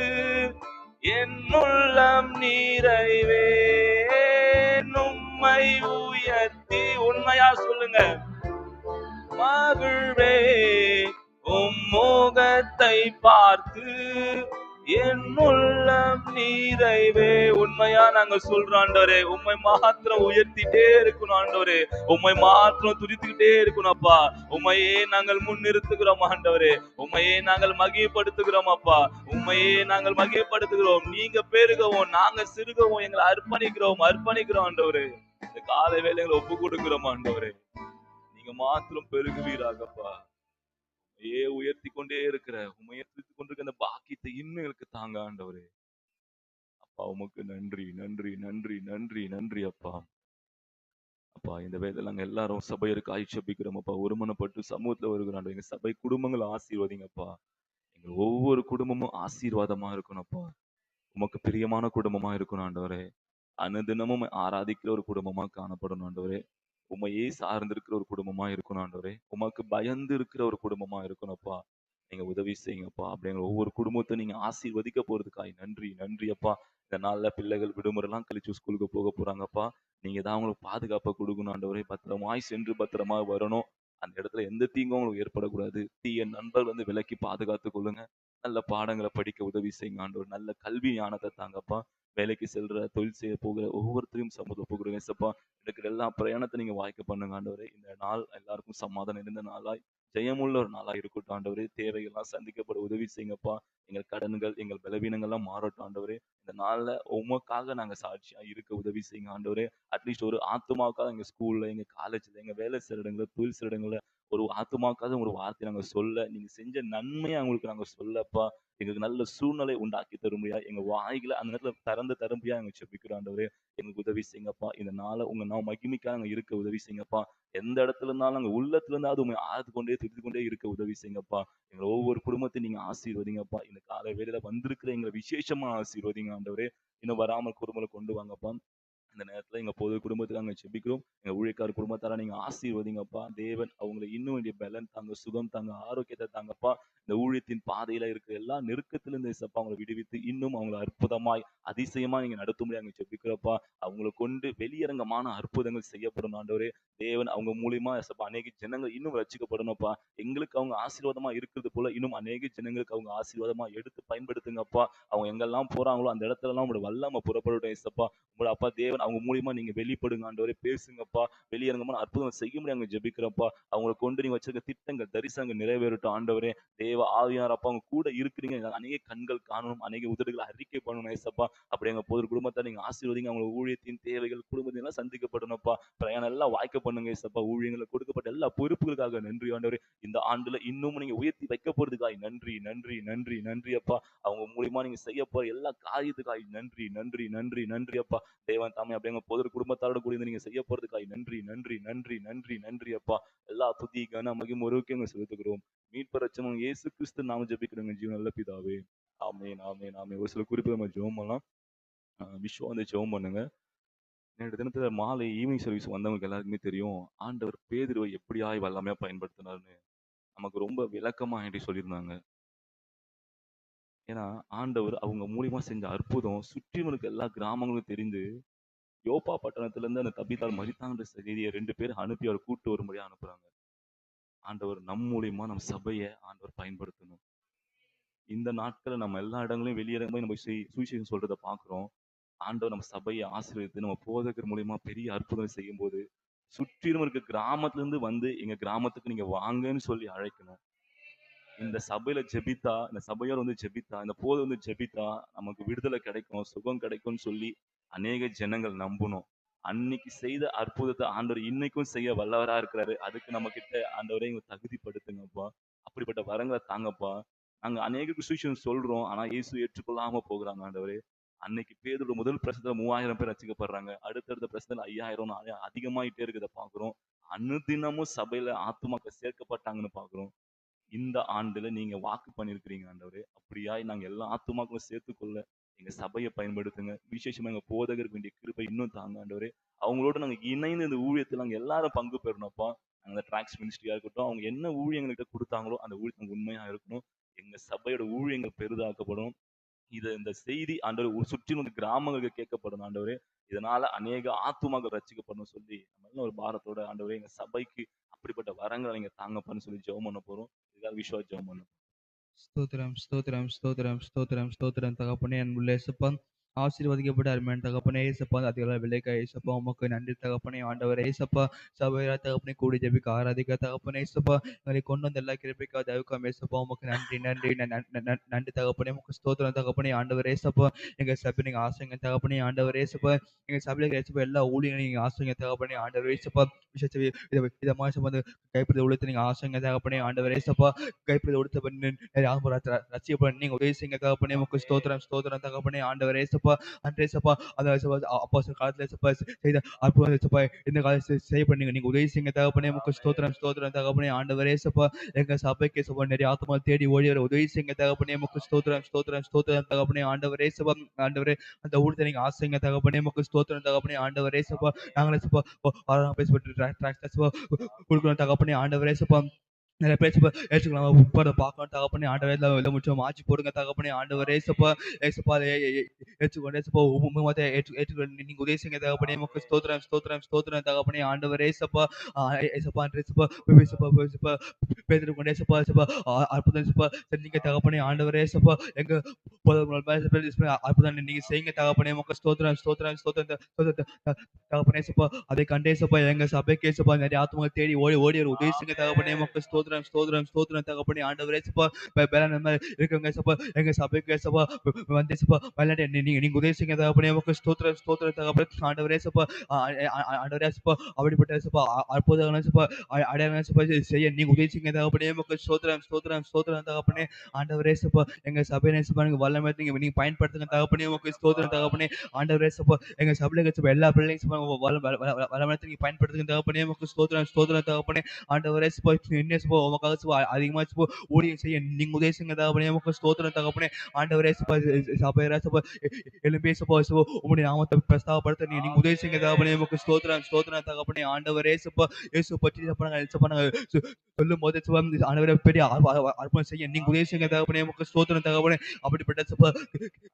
என் உள்ளம் நிறைவேன். உம்மை உயர்த்தி உண்மையா சொல்லுங்க. மகிழ்வேன் முகத்தை பார்த்து என் உள்ளம் நிறைவே. உண்மையா நாங்க சொல்றோம் ஆண்டவரே. உம்மை மாத்திரம் உயர்த்திட்டே இருக்கணும் ஆண்டவரே. உம்மை மாத்திரம் துதித்துக்கிட்டே இருக்கணும் அப்பா. உம்மையே நாங்கள் முன்னிறுத்துகிறோம் ஆண்டவரே. உம்மையே நாங்கள் மகிமைப்படுத்துகிறோம் அப்பா. உம்மையே நாங்கள் மகிமைப்படுத்துகிறோம். நீங்க பெருகவும் நாங்க சிறுகவும் எங்களை அர்ப்பணிக்கிறோம் ஆண்டவரே. இந்த கால வேளைகளை ஒப்பு கொடுக்கிறோம் ஆண்டவரே. நீங்க மாத்திரம் பெருகுவீராகப்பா. உயர்த்தி கொண்டே இருக்கிற உயர்த்தி கொண்டிருக்கிற அந்த பாக்கியத்தை இன்னும் எனக்கு தாங்க ஆண்டவரே. அப்பா உமக்கு நன்றி நன்றி நன்றி நன்றி நன்றி அப்பா. அப்பா இந்த வேளையில நாங்க எல்லாரும் சபையருக்கு ஆட்சேபிக்கிறோம் அப்பா. ஒருமனப்பட்டு சமூகத்துல வருகிறோம். எங்க சபை குடும்பங்களை ஆசீர்வதிங்கப்பா. எங்க ஒவ்வொரு குடும்பமும் ஆசீர்வாதமா இருக்கணும்ப்பா. உமக்கு பிரியமான குடும்பமா இருக்கணும் ஆண்டவரே. அனுதினமும் ஆராதிக்கிற ஒரு குடும்பமா காணப்படணும் ஆண்டவரே. உம்மையே சார்ந்திருக்கிற ஒரு குடும்பமா இருக்கணும் ஆண்டவரே. உமக்கு பயந்து இருக்கிற ஒரு குடும்பமா இருக்கணும்ப்பா. நீங்க உதவி செய்யுங்கப்பா. அப்படி எங்க ஒவ்வொரு குடும்பத்தையும் நீங்க ஆசீர்வதிக்க போறதுக்காய் நன்றி. நன்றி அப்பா. இந்த நாள்ல பிள்ளைகள் விடுமுறைலாம் கழிச்சு ஸ்கூலுக்கு போக போறாங்கப்பா. நீங்க தான் அவங்களுக்கு பாதுகாப்ப குடுக்கணும் ஆண்டவரே. பத்திரமாய் சென்று பத்திரமா வரணும். அந்த இடத்துல எந்த தீங்கும் அவங்களுக்கு ஏற்படக்கூடாது. தீய நண்பர்கள் வந்து விலக்கி பாதுகாத்துக் கொள்ளுங்க. நல்ல பாடங்கள படிக்க உதவி செய்யுங்க ஆண்டவரே. நல்ல கல்வி ஞானத்த தாங்கப்பா. வேலைக்கு செல்ற, தொழில் செய்ய போகிற ஒவ்வொருத்தரையும் சமூக ஒப்புக்கிறோம் ஏசப்பா. இருக்கிற எல்லா பிரயாணத்த நீங்க வாய்க்க பண்ணுங்க ஆண்டவரே. இந்த நாள் எல்லாருக்கும் சமாதானம் நிறைந்த நாளாய், ஜெயமுள்ள ஒரு நாளா இருக்கட்டும் ஆண்டவரே. தேவைகள்லாம் சந்திக்கப்பட உதவி செய்யுங்கப்பா. எங்கள் கடன்கள், எங்கள் பலவீனங்கள்லாம் மாறட்டும் ஆண்டவரே. இந்த நாள்ல உமக்காக நாங்க சாட்சியா இருக்க உதவி செய்யுங்க ஆண்டவரே. அட்லீஸ்ட் ஒரு ஆத்துமாக்காக எங்க ஸ்கூல்ல, எங்க காலேஜ்ல, எங்க வேலை செய்ற இடங்கள்ல, தொழில் செய்ற இடங்கள்ல ஒரு ஆத்துமாக்காவது ஒரு வார்த்தை நாங்க சொல்ல, நீங்க செஞ்ச நன்மைய அவங்களுக்கு நாங்க சொல்லப்பா. எங்களுக்கு நல்ல சூழ்நிலை உண்டாக்கி தரும்படியா, எங்க வாய்கள அந்த நேரத்துல திறந்து தரும்படியா நாங்க ஜெபிக்கிறோம் ஆண்டவரே. எங்களுக்கு உதவி செய்யுங்கப்பா. இந்த நாள உங்க மகிமைக்காக நாங்க இருக்க உதவி செய்யுங்கப்பா. எந்த இடத்துல இருந்தாலும் நாங்க உள்ளத்துல இருந்தாவது உம்மை ஆழ்ந்து கொண்டே, துதித்துக் கொண்டே இருக்க உதவி செய்யுங்கப்பா. எங்க ஒவ்வொரு குடும்பத்தையும் நீங்க ஆசீர்வதிங்கப்பா. இந்த காலை வேளையில வந்திருக்கிற எங்கள விசேஷமா ஆசீர்வதிங்க ஆண்டவரே. இன்னும் வராமல் குடும்பங்கள கொண்டு வாங்கப்பா. இந்த நேரத்துல எங்க பொது குடும்பத்துக்கு நாங்க ஜெபிக்கிறோம். எங்க ஊழியக்கார குடும்பத்தார நீங்க ஆசீர்வதிங்கப்பா. தேவன் அவங்கள இன்னும் வேண்டிய பலன் தாங்க, சுகம் தாங்க, ஆரோக்கியத்த தாங்கப்பா. இந்த ஊழியத்தின் பாதையில இருக்கிற எல்லா நெருக்கத்திலிருந்து இயேசப்பா அவங்கள விடுவித்து, இன்னும் அவங்கள அற்புதமாய், அதிசயமா நீங்க நடத்தும்படி நாங்க ஜெபிக்கிறோம்ப்பா. அவங்கள கொண்டு வெளியரங்கமான அற்புதங்கள் செய்யப்படணும் ஆண்டவரே. தேவன் அவங்க மூலியமா இயேசப்பா அநேக ஜனங்கள் இன்னும் ரட்சிக்கப்படணும்ப்பா. எங்களுக்கு அவங்க ஆசீர்வாதமா இருக்கிறது போல, இன்னும் அநேக ஜனங்களுக்கு அவங்க ஆசீர்வாதமா எடுத்து பயன்படுத்துங்கப்பா. அவங்க எங்கெல்லாம் போறாங்களோ அந்த இடத்துலலாம் உங்களுடைய வல்லம புறப்படட்டும் இயேசப்பா. உங்களோட அப்பா தேவன் அவங்க மூலியமா நீங்க வெளிப்படுங்க ஆண்டவரே. பேசுங்கப்பா. வெளியரங்கமான அற்புதம் செய்யும்படி நாங்க ஜெபிக்கிறோம்ப்பா. அவங்கள கொண்டு நீங்க வச்சிருக்க திட்டங்கள், தரிசனங்கள் நிறைவேறட்டும் ஆண்டவரே. தேவ ஆவியானவர் அப்பா அவங்க கூட இருக்கிறீங்க. அநேக கண்கள் காணணும், அநேக உதடுகள் அறிக்கை பண்ணணும் ஏசப்பா. அப்படி எங்க பொது குடும்பத்த நீங்க ஆசீர்வதிங்க. அவங்க ஊழியத்தின் தேவைகள், குடும்பத்தின் எல்லாம் சந்திக்கப்படணும்ப்பா. பிரயாணம் எல்லாம் வாய்க்க பண்ணுங்க ஏசப்பா. ஊழியங்கள்ல கொடுக்கப்பட்ட எல்லா பொறுப்புகளுக்காக நன்றி ஆண்டவரே. இந்த ஆண்டுல இன்னும் நீங்க உயர்த்தி வைக்க போறதுக்காய் நன்றி, நன்றி, நன்றி, நன்றி அப்பா. அவங்க மூலியமா நீங்க செய்ய போற எல்லா காரியத்துக்காய் நன்றி, நன்றி, நன்றி, நன்றி அப்பா. தேவன் தாமே அப்படியே எங்க பொது குடும்பத்தாரோட கூடி இருந்து நீங்க செய்ய போறதுக்காய் நன்றி, நன்றி, நன்றி, நன்றி, நன்றி அப்பா. எல்லா துதி, கன, மகிமை ஒருவருக்கே நாங்க செலுத்துகிறோம். மீட்பர் ரட்சகரும் இயேசு கிறிஸ்து நாம ஜெபிக்கிறோங்க ஜீவன் நல்ல பிதாவே. ஆமென், ஆமென், ஆமென். ஒரு சில குறிப்பு நம்ம ஜெபம் பண்ணலாம். விஷ்வா வந்து ஜெபம் பண்ணுங்க. நேற்று தினத்துல மாலை ஈவினிங் சர்வீஸ் வந்தவங்களுக்கு எல்லாருக்குமே தெரியும். ஆண்டவர் பேதுருவை எப்படியாய் வல்லமையா பயன்படுத்தினார்ன்னு நமக்கு ரொம்ப விளக்கமா என்கிட்ட சொல்லியிருந்தாங்க. ஏன்னா, ஆண்டவர் அவங்க மூலியமா செஞ்ச அற்புதம் சுற்றிலும் இருக்க எல்லா கிராமங்களுக்கும் தெரிந்து, யோப்பா பட்டணத்திலிருந்து அந்த தபீத்தாள் மரித்தான்ற செய்திய 2 பேர் அனுப்பி அவர கூட்டு வரும்படியா அனுப்புறாங்க. ஆண்டவர் மூலியமா நம் சபைய ஆண்டவர் பயன்படுத்தணும். இந்த நாட்கள்ல நம்ம எல்லா இடங்களையும் வெளியிடங்களையும் நம்ம சுவிசேஷம் சொல்றத பார்க்கிறோம். ஆண்டவர் நம்ம சபைய ஆசீர்வதித்து நம்ம போதகர் மூலியமா பெரிய அற்புதம் செய்யும்போது, சுற்றிலும் இருக்க கிராமத்திலிருந்து வந்து எங்க கிராமத்துக்கு நீங்க வாங்கன்னு சொல்லி அழைக்கணும். இந்த சபையில ஜெபித்தா, இந்த சபையோர் வந்து ஜெபித்தா, இந்த போதகர் வந்து ஜெபித்தா, நமக்கு விடுதலை கிடைக்கும், சுகம் கிடைக்கும்னு சொல்லி அநேக ஜனங்கள் நம்பணும். அன்னைக்கு செய்த அற்புதத்த ஆண்டவர் இன்னைக்கும் செய்ய வல்லவரா இருக்கிறாரு. அதுக்கு நம்மகிட்ட ஆண்டவரே எங்கள தகுதிப்படுத்துங்கப்பா. அப்படிப்பட்ட வரங்கள தாங்கப்பா. நாங்க அநேகருக்கு சுவிசேஷம் சொல்றோம். ஆனா இயேசு ஏற்றுக்கொள்ளாம போகுறாங்க ஆண்டவரே. அன்னைக்கு பேதுரு முதல் பிரசங்கத்துல 3000 பேர் ரட்சிக்கப்படுறாங்க. அடுத்தடுத்த பிரசங்கத்துல 5000 அதிகமாயிட்டே இருக்கிறத பார்க்கிறோம். அனுதினமும் சபையில ஆத்துமாக்கள் சேர்க்கப்பட்டாங்கன்னு பார்க்கிறோம். இந்த ஆண்டுல நீங்க வாக்கு பண்ணியிருக்கிறீங்க ஆண்டவரே. அப்படியாய் நாங்க எல்லா ஆத்துமாக்களும் சேர்த்துக்கொள்ள எங்க சபைய பயன்படுத்துங்க. விசேஷமா எங்க போதகருக்கு வேண்டிய கிருபை இன்னும் தாங்க ஆண்டவரே. அவங்களோட நாங்க இணைந்து இந்த ஊழியத்துல நாங்க எல்லாரும் பங்கு பெறணும்ப்பா. அந்த டிராக்ஸ் மினிஸ்ட்ரியா இருக்கட்டும், அவங்க என்ன ஊழியம் எங்ககிட்ட குடுத்தாங்களோ, அந்த ஊழியத்துல உண்மையா இருக்கணும். எங்க சபையோட ஊழியங்கள் பெரிதாக்கப்படும். இந்த செய்தி ஆண்டவரே சுற்றிலும் இருக்க கிராமங்களுக்கு கேட்கப்படும் ஆண்டவரே. இதனால அநேக ஆத்துமாக்கள் ரட்சிக்கப்படணும்னு சொல்லி, நம்ம எல்லாம் ஒரு பாரத்தோட ஆண்டவரே எங்க சபைக்கு அப்படிப்பட்ட வரங்கள நீங்க தாங்கப்பான்னு சொல்லி ஜெபம் பண்ண போறோம். இதுக்காக விசுவாச ஜெபம் பண்ணணும். ஸ்தோத்திரம், ஸ்தோத்திரம், ஸ்தோத்திரம், ஸ்தோத்திரம், ஸ்தோத்திரம் தகப்பனே, அன்புள்ள இயேசப்பா. ஆசீர்வதிக்கப்பட்ட அருமையான தகப்பனே இயேசப்பா, அதிகாலை விலைக்காய் இயேசப்பா, உமக்கு நன்றி தகப்பனே. ஆண்டவரே இயேசப்பா, சபையார தகப்பனே கூடி ஜெபிக்க ஆராதிக்க தகப்பனே இயேசப்பா, எங்களை கொண்டு வந்த எல்லா கிருபைக்காக தயவுக்காக இயேசப்பா, உமக்கு நன்றி, நன்றி, நன்றி தகப்பனே. உமக்கு ஸ்தோத்திரம் தகப்பனே. ஆண்டவரே இயேசப்பா, எங்க சபை நீங்க ஆசைங்க தகப்பனே. ஆண்டவரே இயேசப்பா, எங்க சபையில இயேசப்பா எல்லா ஊழியங்களையும் நீங்க ஆசைங்க தகப்பனே. ஆண்டவரே இயேசப்பா, விசேஷ விதமாக சம்பந்த கைப்பிடி ஒழுத்து நீங்க ஆசைங்க தகப்பனே. ஆண்டவரே இயேசப்பா, கைப்பிடி ஒழுத்த பண்ணி ரசிக்கப்பட நீங்க உதவி செய்யுங்க தகப்பனே. உமக்கு ஸ்தோத்திரம், ஸ்தோத்திரம் தகப்பனே. ஆண்டவரே இயேசப்பா, அன்றே இயேசப்பா, அந்த அப்போஸ்தலர் காலத்துல இயேசப்பா செய்த அற்புதம் இயேசப்பா, இந்த காலத்துல செய்யப்பட நீங்க உதவி செய்யுங்க தகப்பனே. உமக்கு ஸ்தோத்திரம், ஸ்தோத்திரம் தகப்பனே. ஆண்டவரே இயேசப்பா, எங்க சபைக்கு இயேசப்பா நிறைய ஆத்துமா தேடி ஓடி வர உதவி செய்யுங்க தகப்பனே. உமக்கு ஸ்தோத்திரம், ஸ்தோத்திரம், ஸ்தோத்திரம் தகப்பனே. ஆண்டவரே இயேசப்பா, ஆண்டவரே அந்த ஊழியத்தை நீங்க ஆசைங்க தகப்பனே. உமக்கு ஸ்தோத்திரம் தகப்பனே. ஆண்டவரே இயேசப்பா, நாங்களே இயேசப்பா கொடுக்கணும் தகப்பனே. ஆண்டவரே இயேசப்பா, நிறைய பேர் ஏசப்பா ஏற்றுக்கலாம் உட்கார பார்க்கலாம் தகப்பனே ஆண்டவரே எல்லாம் முடிச்சோம் மாற்றி போடுங்க தகப்பனே ஆண்டவரே ஏசப்பா ஏசப்பா ஏற்றுக்கொண்டு ஏசப்பா உண்மை மத ஏற்றுக்கொண்டு நீங்க உதவி செய்யுங்க தகப்பனே உமக்கு ஸ்தோத்திரம் ஸ்தோத்திரம் ஸ்தோத்திரம் தகப்பனே ஆண்டவரே ஏசப்பா ஏசப்பா ஏசப்பா ஏசப்பா ஏசப்பா பேதர் கொண்டு ஏசப்பா ஏசப்பா அற்புதம் ஏசப்பா செஞ்சீங்க தகப்பனே ஆண்டவரே ஏசப்பா எங்க அற்புதம் நீங்க செய்யுங்க தகப்பனே உமக்கு ஸ்தோத்திரம் ஸ்தோத்திரம் ஸ்தோத்திரம் தகப்பனே ஏசப்பா அதை கண்டே ஏசப்பா எங்க சபைக்கு ஏசப்பா நிறைய ஆத்மாவை தேடி ஓடி ஓடி ஒரு உதவி செய்யுங்க தகப்பனே உமக்கு ஸ்தோத்திரம் ஸ்தோத்திரம் ஸ்தோத்திரம் தகப்பனே ஆண்டவரே ஏசப்பா வேலை மாதிரி இருக்கவங்க ஏசப்பா எங்க சபைக்கு ஏசப்பா வந்து ஏசப்பா விளையாட்டு நீங்க உதவி செய்யுங்க தகப்பனே உமக்கு ஸ்தோத்திரம் ஸ்தோத்திரம் தகப்பனே ஆண்டவரே ஏசப்பா ஆண்டவரே ஏசப்பா அப்படிப்பட்ட ஏசப்பா அற்புதங்கள் ஏசப்பா அடையாளம் ஏசப்பா செய்ய நீங்க உதவி செய்யுங்க தகப்பனே உமக்கு ஸ்தோத்திரம் ஸ்தோத்திரம் ஸ்தோத்திரம் தகப்பனே ஆண்டவரே ஏசப்பா எங்க சபையில ஏசப்பா நீங்க வல்லமை நீங்க பயன்படுத்துங்க தகப்பனே உமக்கு ஸ்தோத்திரம் தகப்பனே ஆண்டவரே ஏசப்பா எங்க சபையில ஏசப்பா எல்லா பிள்ளைங்களும் வளமத்தை நீங்க பயன்படுத்துங்க தகப்பனே உமக்கு ஸ்தோத்திரம் ஸ்தோத்திரம் தகப்பனே ஆண்டவரே ஏசப்பா இன்னும் ஏசப்பா உமக்காக ஏசப்பா அதிகமா ஏசப்பா ஊழியம் செய்ய நீங்க உதவி செய்யுங்க தகப்பனே உமக்கு ஸ்தோத்திரம் தகப்பனே ஆண்டவரே ஏசப்பா சபையில ஏசப்பா எழும்பி ஏசப்பா ஏசப்பா உம்முடைய நாமத்தை பிரஸ்தாபப்படுத்த நீங்க உதவி செய்யுங்க தகப்பனே உமக்கு ஸ்தோத்திரம் ஸ்தோத்திரம் தகப்பனே ஆண்டவரே ஏசப்பா இயேசு பற்றி ஏசப்பா நாங்க சொல்லும் போது ஆண்டவரே பெரிய அற்புதம் செய்ய நீங்க உதவி செய்யுங்க தகப்பனே உமக்கு ஸ்தோத்திரம் தகப்பனே அப்படிப்பட்ட ஏசப்பா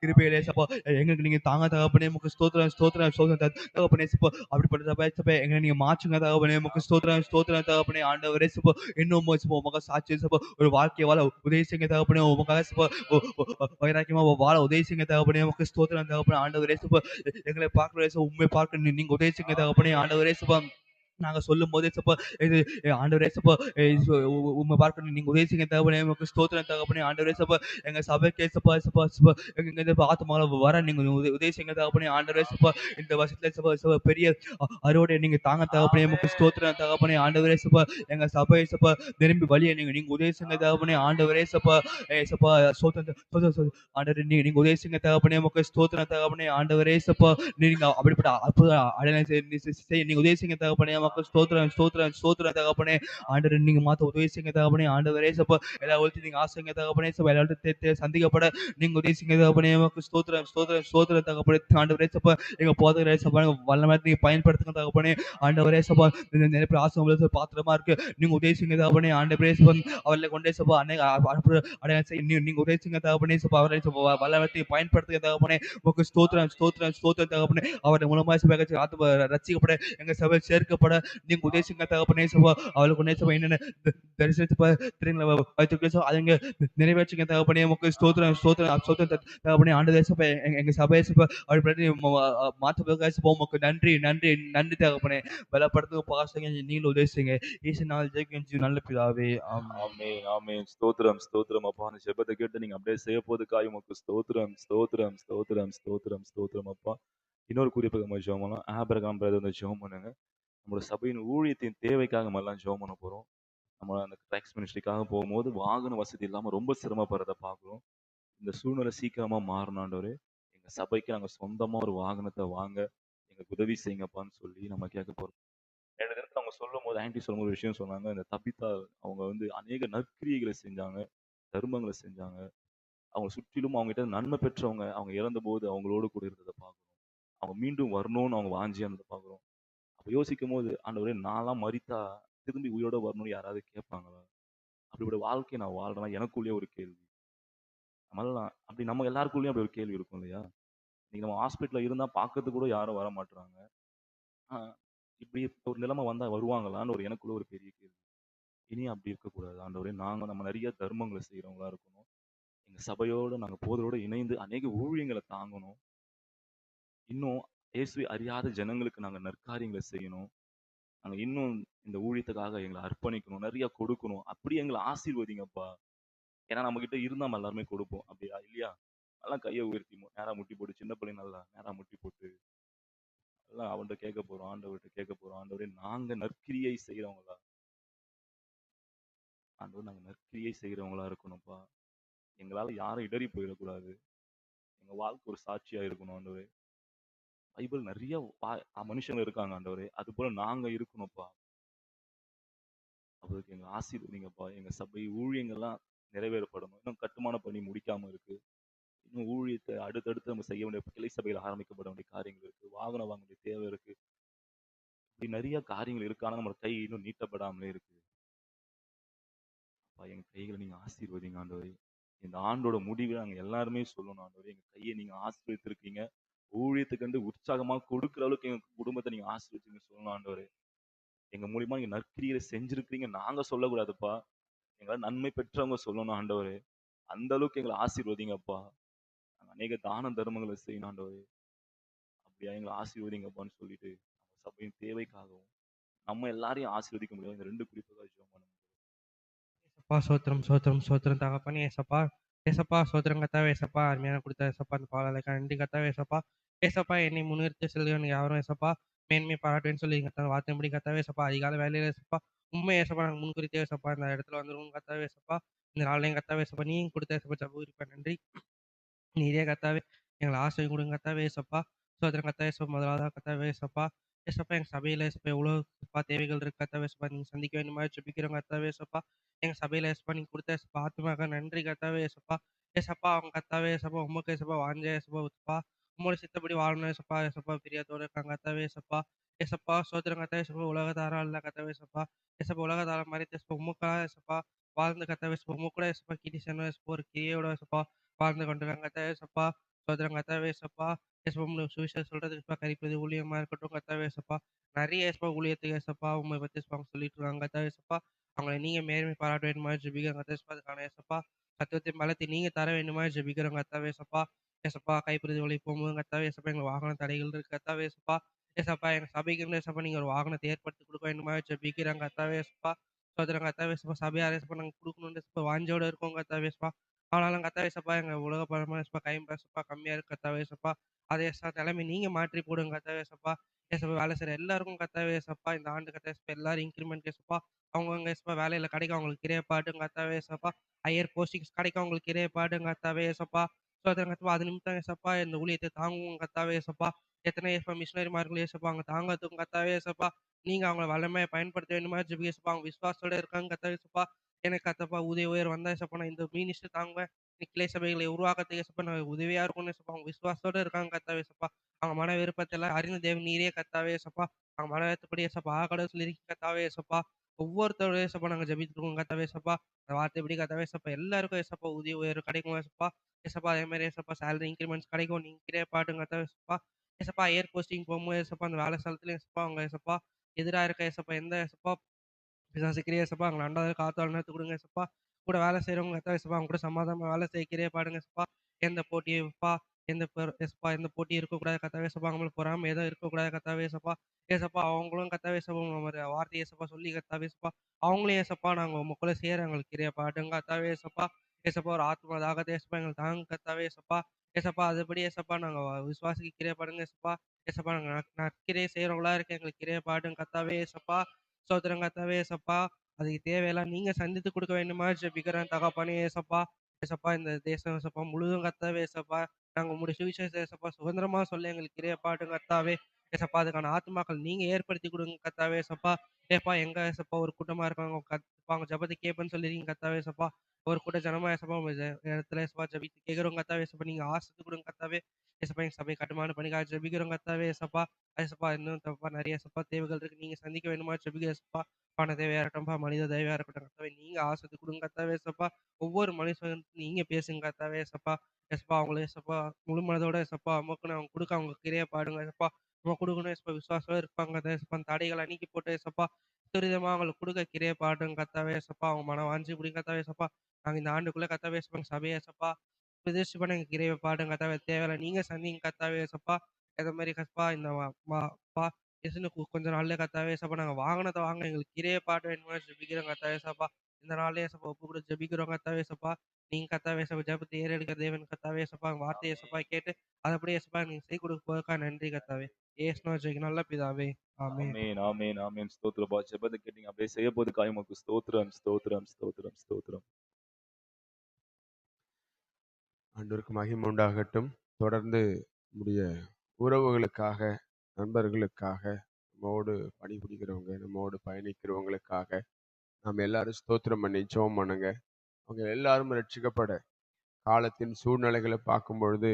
கிருபையிலே ஏசப்பா எங்களுக்கு நீங்க தாங்க தகப்பனே உமக்கு ஸ்தோத்திரம் ஸ்தோத்திரம் ஸ்தோத்திரம் தகப்பனே ஏசப்பா அப்படிப்பட்ட சபை எங்களை நீங்க மாற்றுங்க தகப்பனே உமக்கு ஸ்தோத்திரம் ஸ்தோத்திரம் தகப்பனே ஆண்டவரே ஏசப்பா இன்னும் ஏசப்பா உமக்கு சாட்சி ஏசப்பா ஒரு வாழ்க்கைய வாழ உதவி செய்யுங்க தகப்பனே உமக்காக ஏசப்பா வைராக்கியமா வாழ உதவி செய்யுங்க தகப்பனே உமக்கு ஸ்தோத்திரம் தகப்பனே ஆண்டவரே ஏசப்பா எங்களை பார்க்கிற ஏசப்பா உண்மை பார்க்க நீங்க உதவி செய்யுங்க தகப்பனே ஆண்டவரே ஏசப்பா நாங்க சொல்லும் போது ஏசப்பா இது ஆண்டவரே ஏசப்பா உம்மை பார்க்க நீங்க உதவி செய்யுங்க தகப்பனே உமக்கு ஸ்தோத்திரம் தகப்பனே ஆண்டவரே ஏசப்பா எங்க சபைக்கு ஏசப்பா ஏசப்பா ஏசப்பா எங்க இந்த ஆத்மால வர நீங்க உதவி செய்யுங்க தகப்பனே ஆண்டவரே ஏசப்பா இந்த வருஷத்துல ஏசப்பா ஏசப்பா பெரிய அறுவடை நீங்க தாங்க தகப்பனே உமக்கு ஸ்தோத்திரம் தகப்பனே ஆண்டவரே ஏசப்பா எங்க சபை ஏசப்பா திரும்பி வழியை நீங்க உதவி செய்யுங்க தகப்பனே ஆண்டவரே ஏசப்பா ஏசப்பா ஸ்தோத்திரம் ஆண்டவரே நீங்க உதவி செய்யுங்க தகப்பனே உமக்கு ஸ்தோத்திரம் தகப்பனே ஆண்டவரே ஏசப்பா நீங்க அப்படிப்பட்ட அற்புத அடையாளம் செய்ய நீங்க உதவி செய்யுங்க தகப்பனே மக்கள் ஸ்தோத்திரம் ஸ்தோத்திரம் ஸ்தோத்திரம் தகப்பனே ஆண்டவர் நீங்க மாத்த உதவி செய்யுங்க தகப்பனே ஆண்டவரே ஏசப்பா எல்லா ஒருத்தர் நீங்க ஆசைங்க தகப்பனே ஏசப்பா எல்லாரும் சந்திக்கப்பட நீங்க உதவி செய்யுங்க தகப்பனே மக்கள் ஸ்தோத்திரம் ஸ்தோத்திரம் ஸ்தோத்திரம் தகப்பனே ஆண்டவரே ஏசப்பா எங்க போதகர் ஏசப்பா வல்லமை நீங்க பயன்படுத்துங்க தகப்பனே ஆண்டவரே ஏசப்பா நிறைய பேர் ஆசை பாத்திரமா இருக்கு நீங்க உதவி செய்யுங்க தகப்பனே ஆண்டவரே ஏசப்பா அவர்களை கொண்டே ஏசப்பா அநேக அடையாளம் செய்ய நீங்க உதவி செய்யுங்க தகப்பனே ஏசப்பா அவரை வல்லமை பயன்படுத்துங்க தகப்பனே உங்களுக்கு ஸ்தோத்திரம் ஸ்தோத்திரம் ஸ்தோத்திரம் தகப்பனே அவருடைய மூலமா ஆத்ம ரட்சிக்கப்பட எங்க சபை சேர்க்கப்பட நீங்க உதவி செய்யுங்க தகப்பனே ஏசப்பா அவளுக்கு நேசப்பா என்னென்ன தரிசனத்தை வைத்திருக்கோ அதுங்க நிறைவேற்றுங்க தகப்பனே உங்களுக்கு ஸ்தோத்திரம் ஸ்தோத்திரம் ஸ்தோத்திரம் தகப்பனே ஆண்டு தேசப்பா எங்க சபை ஏசப்பா அவர் பிரதி மாற்ற ஏசப்பா உமக்கு நன்றி நன்றி நன்றி தகப்பனே பலப்படுத்துங்க பாசங்க நீங்களும் உதவி செய்யுங்க ஈசு நாள் ஜெயிக்கும் நல்ல பிதாவே ஆமென். ஆமென் ஆமென் ஸ்தோத்திரம் ஸ்தோத்திரம் அப்பா அந்த ஜெபத்தை கேட்டு நீங்க அப்படியே செய்ய போதுக்காய் உமக்கு ஸ்தோத்திரம் ஸ்தோத்திரம் ஸ்தோத்திரம் ஸ்தோத்திரம் ஸ்தோத்திரம் அப்பா இன்னொரு குறிப்புக்கு நம்ம ஜெபம் பண்ணலாம் ஆபிரகாம் பிரதர் வந்து ஜெபம் பண்ணுங்க நம்மளோட சபையின் ஊழியத்தின் தேவைக்காக நம்ம எல்லாம் ஜெபம் பண்ண போறோம் நம்ம அந்த ட்ராக்ஸ் மினிஸ்ட்ரிக்காக போகும்போது வாகன வசதி இல்லாம ரொம்ப சிரமப்படுறத பார்க்குறோம் இந்த சூழ்நிலை சீக்கிரமா மாறினாண்டவரே எங்க சபைக்கு நாங்க சொந்தமா ஒரு வாகனத்தை வாங்க எங்களுக்கு உதவி செய்யுங்கப்பான்னு சொல்லி நம்ம கேட்க போறோம் 2 தினத்துல அவங்க சொல்லும்போது ஆன்டி சொல்லும்போது ஒரு விஷயம் சொன்னாங்க. இந்த தபித்தா அவங்க வந்து அநேக நற்கிரியைகளை செஞ்சாங்க. தர்மங்கள செஞ்சாங்க. அவங்க சுற்றிலும் அவங்ககிட்ட நன்மை பெற்றவங்க, அவங்க இறந்தபோது அவங்களோடு கூட இருந்தத பார்க்கிறோம். அவங்க மீண்டும் வரணும்னு அவங்க வாஞ்சியா இருந்தத பார்க்கிறோம். அப்ப யோசிக்கும்போது, ஆண்டவரே நான்லாம் மரித்தா திரும்பி உயிரோட வரணும்னு யாராவது கேட்பாங்களா? அப்படிப்பட்ட வாழ்க்கைய நான் வாழ்றேனா? எனக்குள்ளேயே ஒரு கேள்வி. நம்மலாம் அப்படி நம்ம எல்லாருக்குள்ளயும் அப்படி ஒரு கேள்வி இருக்கும் இல்லையா? இன்னைக்கு நம்ம ஹாஸ்பிட்டல்ல இருந்தா பார்க்கறதுக்கு கூட யாரும் வரமாட்றாங்க. ஆ இப்படி ஒரு நிலைமை வந்தா வருவாங்களான்னு ஒரு எனக்குள்ள ஒரு பெரிய கேள்வி. இனி அப்படி இருக்கக்கூடாது ஆண்டவரே. நம்ம நிறைய தர்மங்கள செய்றவங்களா இருக்கணும். எங்க சபையோட நாங்க போதரோட இணைந்து அநேக ஊழியங்கள தாங்கணும். இன்னும் இயேசுவை அறியாத ஜனங்களுக்கு நாங்க நற்காரியங்கள செய்யணும். நாங்க இன்னும் இந்த ஊழியத்துக்காக எங்கள அர்ப்பணிக்கணும். நிறைய கொடுக்கணும். அப்படி எங்கள ஆசீர்வதிங்கப்பா. ஏன்னா நம்மகிட்ட இருந்தா நம்ம எல்லாருமே கொடுப்போம். அப்படியா? இல்லையா? நல்லா கைய உயர்த்தி நேரா முட்டி போட்டு சின்ன பிள்ளைங்க நல்லா நேரா முட்டி போட்டு எல்லாம் அவன்ட்ட கேட்க போறோம். ஆண்டவர்ட்ட கேட்க போறோம். ஆண்டவரே நாங்க நற்கிரியை செய்றவங்களா? ஆண்டவரே நாங்க நற்கிரியை செய்றவங்களா இருக்கணும்ப்பா. எங்களால யாரும் இடறி போயிடக்கூடாது. எங்க வாழ்க்கை ஒரு சாட்சியா இருக்கணும் ஆண்டவரே. பைபிள் நெறைய மனுஷங்க இருக்காங்க ஆண்டவரே. அதுபோல நாங்க இருக்கணும்ப்பா. அதுக்கு எங்கள ஆசீர்வதிங்கப்பா. எங்க சபை ஊழியங்கள்லாம் நிறைவேறப்படணும். இன்னும் கட்டுமான பணி முடிக்காம இருக்கு. இன்னும் ஊழியத்த அடுத்தடுத்து நம்ம செய்ய வேண்டிய கிளை சபையில ஆரம்பிக்கப்பட வேண்டிய காரியங்கள் இருக்கு. வாகனம் வாங்க வேண்டிய தேவை இருக்கு. இப்படி நெறைய காரியங்கள் இருக்கு. ஆனா நம்ம கை இன்னும் நீட்டப்படாமலே இருக்கு. எங்க கைகளை நீங்க ஆசீர்வதிங்க ஆண்டவரே. இந்த ஆண்டோட முடிவை நாங்க எல்லாருமே சொல்லணும் ஆண்டவரே. எங்க கையை நீங்க ஆசீர்வதித்திருக்கீங்க. ஊழியத்துக்கு வந்து உற்சாகமா கொடுக்குற அளவுக்கு எங்க குடும்பத்தை நீங்க ஆசீர்வதிங்க சொல்லணும் ஆண்டவரே. எங்க மூலியமா நீங்க நற்கிரியை செஞ்சிருக்கிறீங்க நாங்க சொல்லக்கூடாதுப்பா. எங்களால நன்மை பெற்றவங்க சொல்லணும் ஆண்டவரே. அந்த அளவுக்கு எங்களை ஆசீர்வதிங்கப்பா. நாங்க அநேக தான தர்மங்களை செய்யணும் ஆண்டவரே. அப்படியா எங்களை ஆசீர்வதிங்கப்பான்னு சொல்லிட்டு நம்ம சபையின் தேவைக்காகவும் நம்ம எல்லாரையும் ஆசீர்வதிக்க முடியும். இந்த 2 குறிப்புக்காக ஜெபம் பண்ணுங்க. அப்பா சோத்திரம் சோத்திரம் சோத்திரம் தகப்பனே ஏசப்பா. ஏசப்பா சோத்திரம் கத்தாவே ஏசப்பா. அருமையான கொடுத்த ஏசப்பா அந்த பாடலுக்கு நன்றி கத்தாவே ஏசப்பா. ஏசப்பா என்னை முன்னிறுத்தி செல்கிறவன் யாரும் ஏசப்பா மேன்மை பாராட்டுவேன்னு சொல்லி கத்த வார்த்தைப்படி கத்தாவே ஏசப்பா. அதிகாலை வேலையில ஏசப்பா உண்மை ஏசப்பா நாங்கள் முன்குறித்தே ஏசப்பா இந்த இடத்துல வந்துடும் கத்தாவே ஏசப்பா. இந்த நாளையும் கத்தாவே ஏசப்பா நீயும் கொடுத்த ஏசப்பா ஜப உரிப்பா நன்றி. நீரே கத்தாவே எங்களை ஆசை கொடுங்க கத்தாவே ஏசப்பா. சோதரம் கத்தாவே ஏசப்பா முதலாவதாக கத்தாவே ஏசப்பா. ஏசப்பா எங்கள் சபையில் ஏசப்பா எவ்வளோ தேவைகள் இருக்கு கத்தாவே ஏசப்பா. நீங்கள் சந்திக்க வேண்டிய மாதிரி ஜெபிக்கிறோம் கத்தாவே ஏசப்பா. எங்கள் சபையில் ஏசப்பா நீங்கள் கொடுத்த ஏசப்பா ஆத்மாக்க நன்றி கத்தாவே ஏசப்பா. ஏசப்பா அவங்க கத்தாவே ஏசப்பா உமக்கு ஏசப்பா வாஞ்ச ஏசப்பா உப்பா உங்களோட சித்தப்படி வாழணும் ஏசப்பா. ஏசப்பா பிரியத்தோடு இருக்காங்க கத்தாவே ஏசப்பா. ஏசப்பா சோதரம் கத்தாவே ஏசப்பா உலகத்தாரா இல்லை கத்தாவே ஏசப்பா. ஏசப்பா உலகத்தார மாதிரி ஏசப்பா உமக்கா ஏசப்பா வாழ்ந்து கத்தாவே ஏசப்பா உமக்கு கூட ஏசப்பா கிட்டி சேரணும் ஏசப்பா ஒரு கிரியோட ஏசப்பா வாழ்ந்து கொண்டிருக்காங்க கத்தாவே ஏசப்பா. சோதரம் கத்தாவே ஏசப்பா. ஏசப்பா உங்களுக்கு சுவிசேஷம் சொல்றதுக்கு ஏசப்பா கரிப்பது ஊழியமா இருக்கட்டும் கத்தாவே ஏசப்பா. நிறைய ஏசப்பா ஊழியத்துக்கு ஏசப்பா உண்மை பற்றி ஏசப்பா அவங்க சொல்லிட்டு இருக்காங்க கத்தாவே ஏசப்பா. அவங்களை நீங்க மேன்மை பாராட்ட வேண்டுமா ஜெபிக்கிறோம் கத்தாவே ஏசப்பா. அதுக்கான ஏசப்பா சத்துவத்தின் பலத்தை நீங்க தர வேண்டுமா ஜெபிக்கிறோம் கத்தாவே ஏசப்பா. ஏசப்பா கைப்பிரதி வழி போகும்போது கத்தாவே ஏசப்பா எங்களுக்கு வாகன தடைகள் இருக்கு கத்தாவே ஏசப்பா. ஏசப்பா எங்க சபைக்கு ஏசப்பா நீங்க ஒரு வாகனத்தை ஏற்படுத்தி கொடுக்க வேண்டுமா ஜெபிக்கிறோம் கத்தாவே ஏசப்பா. சோதரம் கத்தாவே ஏசப்பா சபையார் ஏசப்பா நாங்கள் கொடுக்கணும்னு ஏசப்பா வாஞ்சோட இருக்கோம் கத்தாவே ஏசப்பா. ஆனாலும் கத்தாவே ஏசப்பா எங்க உலக பரமா ஏசப்பா கையும் ஏசப்பா கம்மியா இருக்கு கத்தாவே ஏசப்பா. அதே ஏசப்பா நிலைமை நீங்க மாற்றி போடுங்க கத்தாவே ஏசப்பா. ஏசப்பா வேலை செய்யற எல்லாருக்கும் கத்தாவே ஏசப்பா இந்த ஆண்டு கத்தாவே ஏசப்பா எல்லாரும் இன்க்ரிமெண்ட் ஏசப்பா அவங்கவுங்க ஏசப்பா வேலையில கிடைக்கும் அவங்களுக்கு கிரையப்பாட்டும் கத்தாவே ஏசப்பா. ஹையர் போஸ்டிங்ஸ் கிடைக்கும் அவங்களுக்கு கிரையப்பாட்டும் கத்தாவே ஏசப்பா. சோதரம் கத்தப்பா அது நிமித்தம் ஏசப்பா இந்த ஊழியத்தை தாங்குவோம் கத்தாவே ஏசப்பா. எத்தனை ஏசப்பா மிஷினரிமார்கள் ஏசப்பா அவங்க தாங்கத்துக்கும் கத்தாவே ஏசப்பா. நீங்க அவங்களை வல்லமையை பயன்படுத்த வேண்டுமா ஜெபி ஏசப்பா. அவங்க விசுவாசத்தோட இருக்காங்க கத்தாவே ஏசப்பா. எனக்கு கத்தப்பா உதவி உயர் வந்தா ஏசப்பா நான் இந்த மினிஸ்டர் தாங்குவேன். கிளை சபைகளை உருவாக்கத்துக்கு ஏசப்பா நான் உதவியா இருக்கும்னு ஏசப்பா அவங்க விசுவாசத்தோட இருக்காங்க கத்தாவே ஏசப்பா. அவங்க மன விருப்பத்தை எல்லாம் அறிந்த தேவன் நீரே கத்தாவே ஏசப்பா. அவங்க மன விருப்பப்படி ஏசப்பா ஆகட சொல்லி கத்தாவே ஏசப்பா. ஒவ்வொருத்தரோட ஏசப்பா நாங்க ஜெபித்துட்டு இருக்கோம் கத்தாவே ஏசப்பா. அந்த வார்த்தை எப்படி கத்தாவே ஏசப்பா எல்லாருக்கும் ஏசப்பா உதவி உயர்வு கிடைக்கும் ஏசப்பா. ஏசப்பா அதே மாதிரி ஏசப்பா சேலரி இன்க்ரிமெண்ட்ஸ் கிடைக்கும் நீங்க கிரியா பாட்டுங்க கத்தாவே ஏசப்பா. ஏசப்பா ஏர் போஸ்டிங் போகும்போது ஏசப்பா அந்த வேலை ஸ்தலத்துல ஏசப்பா அவங்க ஏசப்பா எதிராக இருக்க ஏசப்பா எந்த ஏசப்பா பிசாசு கிரியா ஏசப்பா அவங்களை அண்டாவது காத்தாள் நேரத்து கொடுங்க ஏசப்பா. கூட வேலை செய்கிறவங்க கத்தாவே ஏசப்பா அவங்க கூட சமாதானமா வேலை செய்ய கிரியா பாடுங்க ஏசப்பா. எந்த போட்டியப்பா ஏசப்பா எந்த போட்டி இருக்கக்கூடாது கத்தாவே ஏசப்பா. அவங்களுக்கு பொறாம எதுவும் இருக்கக்கூடாது கத்தாவே ஏசப்பா. ஏசப்பா அவங்களும் கத்தாவே ஏசப்பா ஒரு வார்த்தை ஏசப்பா சொல்லி கத்தாவே ஏசப்பா. அவங்களையும் ஏசப்பா நாங்கள் உங்க கூட சேர எங்களுக்கு கிரியா பாடுங்க கத்தாவே ஏசப்பா. ஏசப்பா ஒரு ஆத்மா தாகத்தை ஏசப்பா எங்களுக்கு தாங்க கத்தாவே ஏசப்பா. ஏசப்பா அதுபடி ஏசப்பா நாங்கள் விசுவாசிக்கு கிரியா பாடுங்க ஏசப்பா. ஏசப்பா நாங்கள் நற்கிரியை செய்கிறவங்களா இருக்க எங்களுக்கு கிரியா பாடுங்க கத்தாவே ஏசப்பா. சோத்திரம் கத்தாவே ஏசப்பா. அதுக்கு தேவையெல்லாம் நீங்க சந்தித்து கொடுக்க வேண்டுமா ஜெபிக்கிறேன் தகப்பனே ஏசப்பா. ஏசப்பா இந்த தேசம் ஏசப்பா முழுதும் கத்தாவே ஏசப்பா. நாங்க உங்களுடைய சுவிசேஷம் ஏசப்பா சுதந்திரமா சொல்ல எங்களுக்கு கிரியப்பாட்டும் கத்தாவே. ஏசப்பா அதுக்கான ஆத்துமாக்கள் நீங்க ஏற்படுத்தி கொடுங்க கத்தாவே ஏசப்பா. ஏப்பா எங்க ஏசப்பா ஒரு கூட்டமா இருக்காங்க அவங்க ஜபத்தை கேட்பேன்னு சொல்லிருக்கீங்க கத்தாவே ஏசப்பா. ஒரு கூட்ட ஜனமா ஏசப்பா உங்க இடத்துல ஏசப்பா ஜபித்து கேட்கிறோம் கத்தாவே ஏசப்பா. நீங்க ஆசத்து கொடுங்க கத்தாவே ஏசப்பா. எங்க சபை கட்டுமான பணிக்காக ஜபிக்கிறோம் கத்தாவே ஏசப்பா. ஏசப்பா இன்னும் தப்பா நிறைய ஏசப்பா தேவைகள் இருக்கு நீங்க சந்திக்க வேண்டுமா ஜபிக்க ஏசப்பா. பண தேவையா இருக்கட்டும்பா மனித தேவையா இருக்கட்டும் கத்தாவே நீங்க ஆசத்து கொடுங்க கத்தாவே ஏசப்பா. ஒவ்வொரு மனுஷன் நீங்க பேசுங்க கத்தாவே ஏசப்பா. ஏசப்பா அவங்கள ஏசப்பா முழு மனதோட ஏசப்பா அம்மாக்குன்னு அவங்க கொடுக்க அவங்க கிரியா பாடுங்க ஏசப்பா. அவங்க கொடுக்கணும் ஏசப்பா விசுவாசம் இருப்பாங்க ஏசப்பா. அந்த தடைகளை நீக்கி போட்டு ஏசப்பா துரிதமா அவங்களுக்கு கொடுக்க கிரியா பாடுங்க கத்தாவே ஏசப்பா. அவங்க மனம் வாஞ்சி பிடிங்க கத்தாவே ஏசப்பா. நாங்க இந்த ஆண்டுக்குள்ள கத்தாவே ஏசப்பா சபையை ஏசப்பா பிரதிஷ்டை பண்ண எங்க கிரியை பாடுங்க கத்தாவே தேவையில்ல நீங்க சந்திங்க கத்தாவே ஏசப்பா. அதே மாதிரி கப்பா இந்த பா கொஞ்ச நாள்ல கத்தாவே ஏசப்பா நாங்க வாகனத்தை வாங்க எங்களுக்கு கிரியை பாட்டு வேணுமா ஜெபிக்கிறோம் கத்தாவே ஏசப்பா. இந்த நாள்லயே ஏசப்பா ஒப்பு கூட ஜெபிக்கிறோம் கத்தாவே ஏசப்பா. நீங்க கத்தாவே ஏசப்பா ஜெபத்தை ஏறெடுக்கிற தேவன் கத்தாவே ஏசப்பா வார்த்தை ஏசப்பா கேட்டு அதப்படி ஏசப்பா நீங்க செய் கொடுக்க நன்றி கத்தாவே. ஏசுனா ஜெயிக்க நல்ல பிதாவே. ஆமென். ஆமென், ஆமென், ஆமென். ஸ்தோத்திரப்பா. ஜெபத்தை கேட்டீங்க. அப்படியே செய்ய போது காயமக்கு ஸ்தோத்திரம், ஸ்தோத்திரம், ஸ்தோத்திரம், ஸ்தோத்திரம். ஆண்டவருக்கு மகிமை உண்டாகட்டும். தொடர்ந்து நம்முடைய உறவுகளுக்காக, நண்பர்களுக்காக, நம்மோடு பணிபுரிகிறவங்க, நம்மோடு பயணிக்கிறவங்களுக்காக நாம் எல்லாரும் ஸ்தோத்திரம் பண்ணி ஜெபம் பண்ணுங்க. அவங்க எல்லாரும் ரட்சிக்கப்பட காலத்தின் சூழ்நிலைகளை பார்க்கும் பொழுது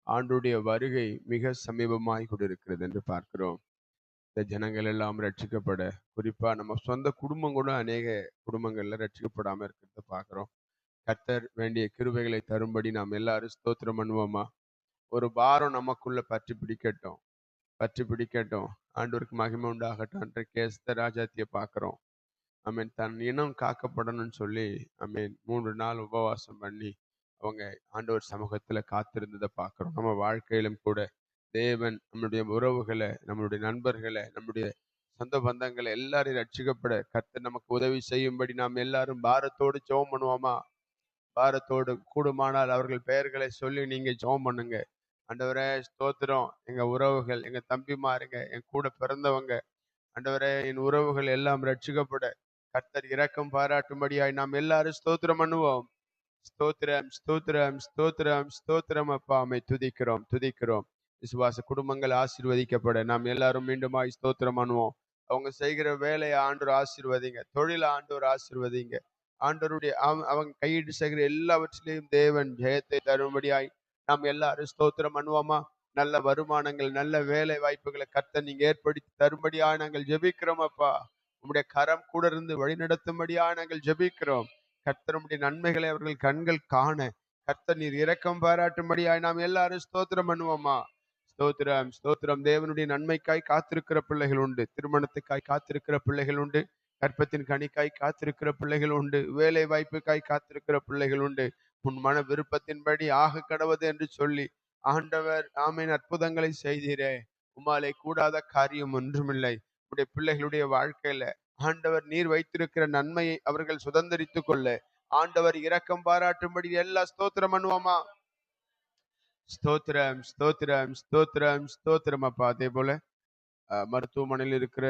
ஆண்டுடைய வருகை மிக சமீபமாய் கொண்டிருக்கிறது என்று பார்க்கிறோம். இந்த ஜனங்கள் எல்லாம் ரட்சிக்கப்பட, குறிப்பா நம்ம சொந்த குடும்பம் கூட அநேக குடும்பங்கள்ல ரட்சிக்கப்படாம இருக்கிறத பார்க்கிறோம். கர்த்தர் வேண்டிய கிருபைகளை தரும்படி நாம் எல்லாரும் ஸ்தோத்திரம் பண்ணுவோமா? ஒரு பாரம் நமக்குள்ள பற்றி பிடிக்கட்டும். ஆண்டவருக்கு மகிமை உண்டாகட்டும். அன்றைக்கு எஸ்தர் ராஜாத்தியை பார்க்கிறோம். ஆமென். தன் இனம் காக்கப்படணும்னு சொல்லி ஆமென் 3 நாள் உபவாசம் பண்ணி அவங்க ஆண்டவர் சமூகத்துல காத்திருந்ததை பார்க்கிறோம். நம்ம வாழ்க்கையிலும் கூட தேவன் நம்முடைய உறவுகளை, நம்முடைய நண்பர்களை, நம்முடைய சொந்த பந்தங்களை எல்லாரையும் ரட்சிக்கப்பட கர்த்தர் நமக்கு உதவி செய்யும்படி நாம் எல்லாரும் பாரத்தோடு ஜெபம் பண்ணுவோமா? பாரத்தோடு கூடுமானால் அவர்கள் பெயர்களை சொல்லி நீங்க ஜெபம் பண்ணுங்க. ஆண்டவரே ஸ்தோத்திரம், எங்க உறவுகள், எங்க தம்பிமாருங்க, என் கூட பிறந்தவங்க, ஆண்டவரே என் உறவுகள் எல்லாம் ரட்சிக்கப்பட கர்த்தர் இரக்கம் பாராட்டும்படியாய் நாம் எல்லாரும் ஸ்தோத்திரம் பண்ணுவோம். ஸ்தோத்திரம், ஸ்தோத்திரம், ஸ்தோத்திரம், ஸ்தோத்திரம். அப்பா உம்மை துதிக்கிறோம். விசுவாச குடும்பங்கள் ஆசீர்வதிக்கப்பட நாம் எல்லாரும் மீண்டுமாய் ஸ்தோத்திரம் பண்ணுவோம். அவங்க செய்கிற வேலையை ஆண்டவர் ஆசீர்வதிங்க, தொழிலை ஆண்டவர் ஆசீர்வதிங்க. ஆண்டவருடைய அவங்க கையிட்டு செய்கிற எல்லாவற்றிலையும் தேவன் ஜெயத்தை தரும்படியாய் நாம் எல்லாரும் ஸ்தோத்திரம் பண்ணுவோமா? நல்ல வருமானங்கள், நல்ல வேலை வாய்ப்புகளை கர்த்தர் நீங்க ஏற்படுத்தி தரும்படியாய் நாங்கள் ஜெபிக்கிறோம். அப்பா உம்முடைய கரம் கூட இருந்து வழிநடத்தும்படியாய் நாங்கள் ஜெபிக்கிறோம். கர்த்தருடைய நன்மைகளை அவர்கள் கண்கள் காண கர்த்தர் நீர் இரக்கம் பாராட்டும்படியாய் நாம் எல்லாரும் ஸ்தோத்திரம் பண்ணுவோமா? ஸ்தோத்திரம், ஸ்தோத்திரம். தேவனுடைய நன்மைக்காய் காத்திருக்கிற பிள்ளைகள் உண்டு, திருமணத்துக்காய் காத்திருக்கிற பிள்ளைகள் உண்டு, கற்பத்தின் கனிக்காய் காத்திருக்கிற பிள்ளைகள் உண்டு, வேலை வாய்ப்புக்காய் காத்திருக்கிற பிள்ளைகள் உண்டு. உன் மன விருப்பத்தின்படி ஆக கடவது என்று சொல்லி ஆண்டவர் ஆமீன் அற்புதங்களை செய்தீரே. உம்மாலே கூடாத காரியம் ஒன்றுமில்லை. உடைய பிள்ளைகளுடைய வாழ்க்கையில ஆண்டவர் நீர் வைத்திருக்கிற நன்மையை அவர்கள் சுதந்திரித்துக் கொள்ள ஆண்டவர் இரக்கம் பாராட்டும்படி எல்லா ஸ்தோத்திரம் பண்ணுவோமா? ஸ்தோத்திரம், ஸ்தோத்திரம், ஸ்தோத்திரம், ஸ்தோத்திரம். அப்பா அதே போல மருத்துவமனையில் இருக்கிற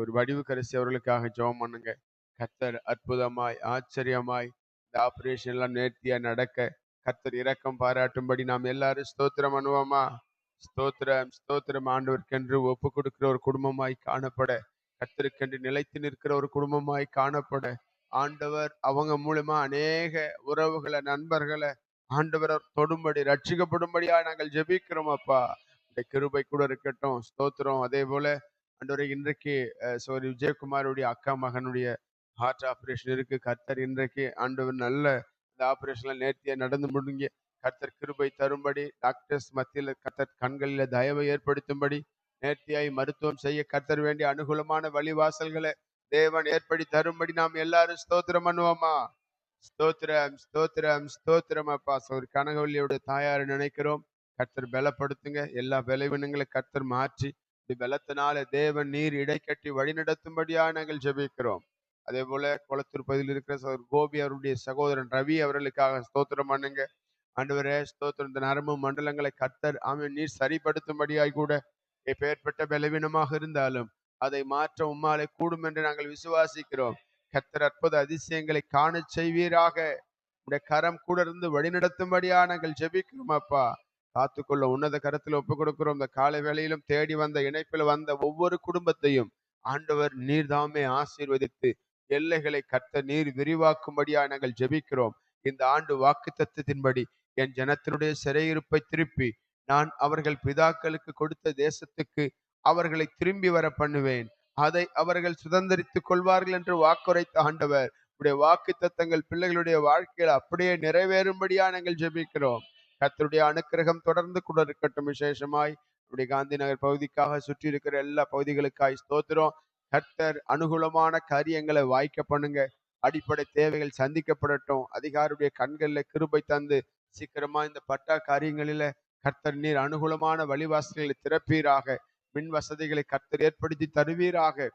ஒரு வடிவுக்கரசி அவர்களுக்காக ஜெபம் பண்ணுங்க. கர்த்தர் அற்புதமாய் ஆச்சரியமாய் இந்த ஆபரேஷன் எல்லாம் நேர்த்தியா நடக்க கர்த்தர் இரக்கம் பாராட்டும்படி நாம் எல்லாரும் ஸ்தோத்திரம் பண்ணுவோமா? ஸ்தோத்திரம், ஸ்தோத்திரம். ஆண்டவருக்கென்று ஒப்பு கொடுக்கிற ஒரு குடும்பமாய் காணப்பட, கர்த்தருக்கென்று நிலைத்து நிற்கிற ஒரு குடும்பமாய் காணப்பட ஆண்டவர் அவங்க மூலமா அநேக உறவுகளை, நண்பர்களை ஆண்டவர் தொடும்படி ரட்சிக்கப்படும்படியா நாங்கள் ஜெபிக்கிறோம். அப்பா கிருபை கூட இருக்கட்டும். ஸ்தோத்திரம். அதே போல ஆண்டவரை இன்றைக்கு சோரி விஜயகுமாருடைய அக்கா மகனுடைய ஹார்ட் ஆபரேஷன் இருக்கு. கர்த்தர் இன்றைக்கு ஆண்டவர் நல்ல இந்த ஆபரேஷன்ல நேர்த்தியா நடந்து முடிங்க. கர்த்தர் கிருபை தரும்படி, டாக்டர்ஸ் மத்தியில் கர்த்தர் கண்களில தயவை ஏற்படுத்தும்படி, நேர்த்தியாய் மருத்துவம் செய்ய கர்த்தர் வேண்டிய அனுகூலமான வழிவாசல்களை தேவன் ஏற்படுத்தி தரும்படி நாம் எல்லாரும் ஸ்தோத்திரம் பண்ணுவோமா? ஸ்தோத்திரம், ஸ்தோத்திரம், ஸ்தோத்திரம். அப்பா ஒரு கனகவல்லியோட தாயாரை நினைக்கிறோம். கர்த்தர் பலப்படுத்துங்க. எல்லா பலவீனங்களை கர்த்தர் மாற்றி பலத்தினால தேவன் நீர் இடைக்கட்டி வழி நடத்தும்படியா நாங்கள் ஜெபிக்கிறோம். அதே போல குளத்தூர் பகுதியில் இருக்கிற கோபி அவருடைய சகோதரன் ரவி அவர்களுக்காக ஸ்தோத்திரம் பண்ணுங்க. ஆண்டவரே ஸ்தோத்திரம். இந்த நரம்பு மண்டலங்களை கர்த்தர் நீர் சரிப்படுத்தும்படியாய் கூட எப்பேற்பட்ட பலவீனமாக இருந்தாலும் அதை மாற்ற உம்மாலே கூடும் என்று நாங்கள் விசுவாசிக்கிறோம். கர்த்தர் அற்புத அதிசயங்களை காண செய்வீராக. உடைய கரம் கூட இருந்து வழிநடத்தும்படியா நாங்கள் ஜெபிக்கிறோம். அப்பா காத்துக்கொள்ள உன்னத கரத்தில் ஒப்பு கொடுக்கிறோம். இந்த காலை வேளையிலும் தேடி வந்த இணைப்பில் வந்த ஒவ்வொரு குடும்பத்தையும் ஆண்டவர் நீர் தாமே ஆசீர்வதித்து எல்லைகளை கர்த்தர் நீர் விரிவாக்கும்படியா நாங்கள் ஜெபிக்கிறோம். இந்த ஆண்டு வாக்கு தத்துவத்தின்படி என் ஜனத்தினுடைய சிறையிருப்பை திருப்பி நான் அவர்கள் பிதாக்களுக்கு கொடுத்த தேசத்துக்கு அவர்களை திரும்பி வர பண்ணுவேன், அதை அவர்கள் சுதந்திரித்துக் கொள்வார்கள் என்று வாக்குரைத்த ஆண்டவர் உடைய வாக்கு தத்தங்கள் பிள்ளைகளுடைய வாழ்க்கையில் அப்படியே நிறைவேறும்படியா நாங்கள் ஜெபிக்கிறோம். கர்த்தருடைய அனுக்கிரகம் தொடர்ந்து கூட இருக்கட்டும். விசேஷமாய் நம்முடைய காந்தி நகர் பகுதிக்காக சுற்றி இருக்கிற எல்லா பகுதிகளுக்காய் ஸ்தோத்திரம். கர்த்தர் அனுகூலமான காரியங்களை வாய்க்க பண்ணுங்க. அடிப்படை தேவைகள் சந்திக்கப்படட்டும். அதிகாரியுடைய கண்களில் கிருபை தந்து சீக்கிரமா இந்த பட்டா காரியங்களில கர்த்தர் நீர் அனுகூலமான வழிவாசல்களை திறப்பீராக. மின் வசதிகளை கர்த்தர் ஏற்படுத்தி தருவீராக.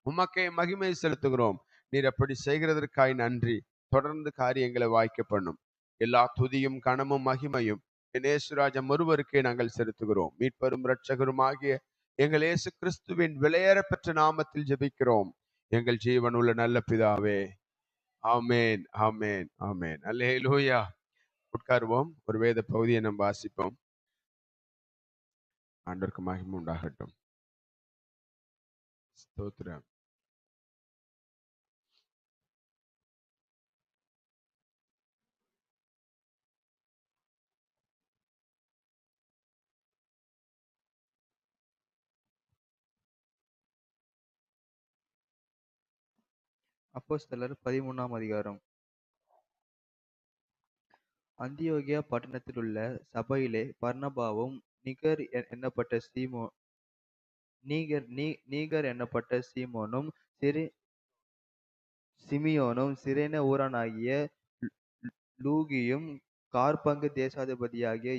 உமக்கே மகிமை செலுத்துகிறோம். நீர் அப்படி செய்கிறதற்காய் நன்றி. தொடர்ந்து காரியங்களை வாய்க்க பண்ணும். எல்லா துதியும் கனமும் மகிமையும் இயேசுராஜம் ஒருவருக்கே நாங்கள் செலுத்துகிறோம். மீட்பரும் இரட்சகரும் ஆகிய எங்கள் இயேசு கிறிஸ்துவின் விலையேற பெற்ற நாமத்தில் ஜெபிக்கிறோம் எங்கள் ஜீவன் உள்ள நல்ல பிதாவே. ஆமேன், ஆமேன், ஆமேன். அல்லேலூயா. உட்காருவோம். ஒரு வேத பகுதியை நாம் வாசிப்போம். ஆண்டவருக்கு மகிமை உண்டாகட்டும். ஸ்தோத்திரம். அப்போஸ்தலர் 13ஆம் அதிகாரம். அந்தியோகியா பட்டணத்திலுள்ள சபையிலே பர்னபாவும் நீகர் என்னப்பட்ட சீமோனும் சிமியோனும் சிரேனே ஊரானாகிய லூகியும் காற்பங்கு தேசாதிபதியாகிய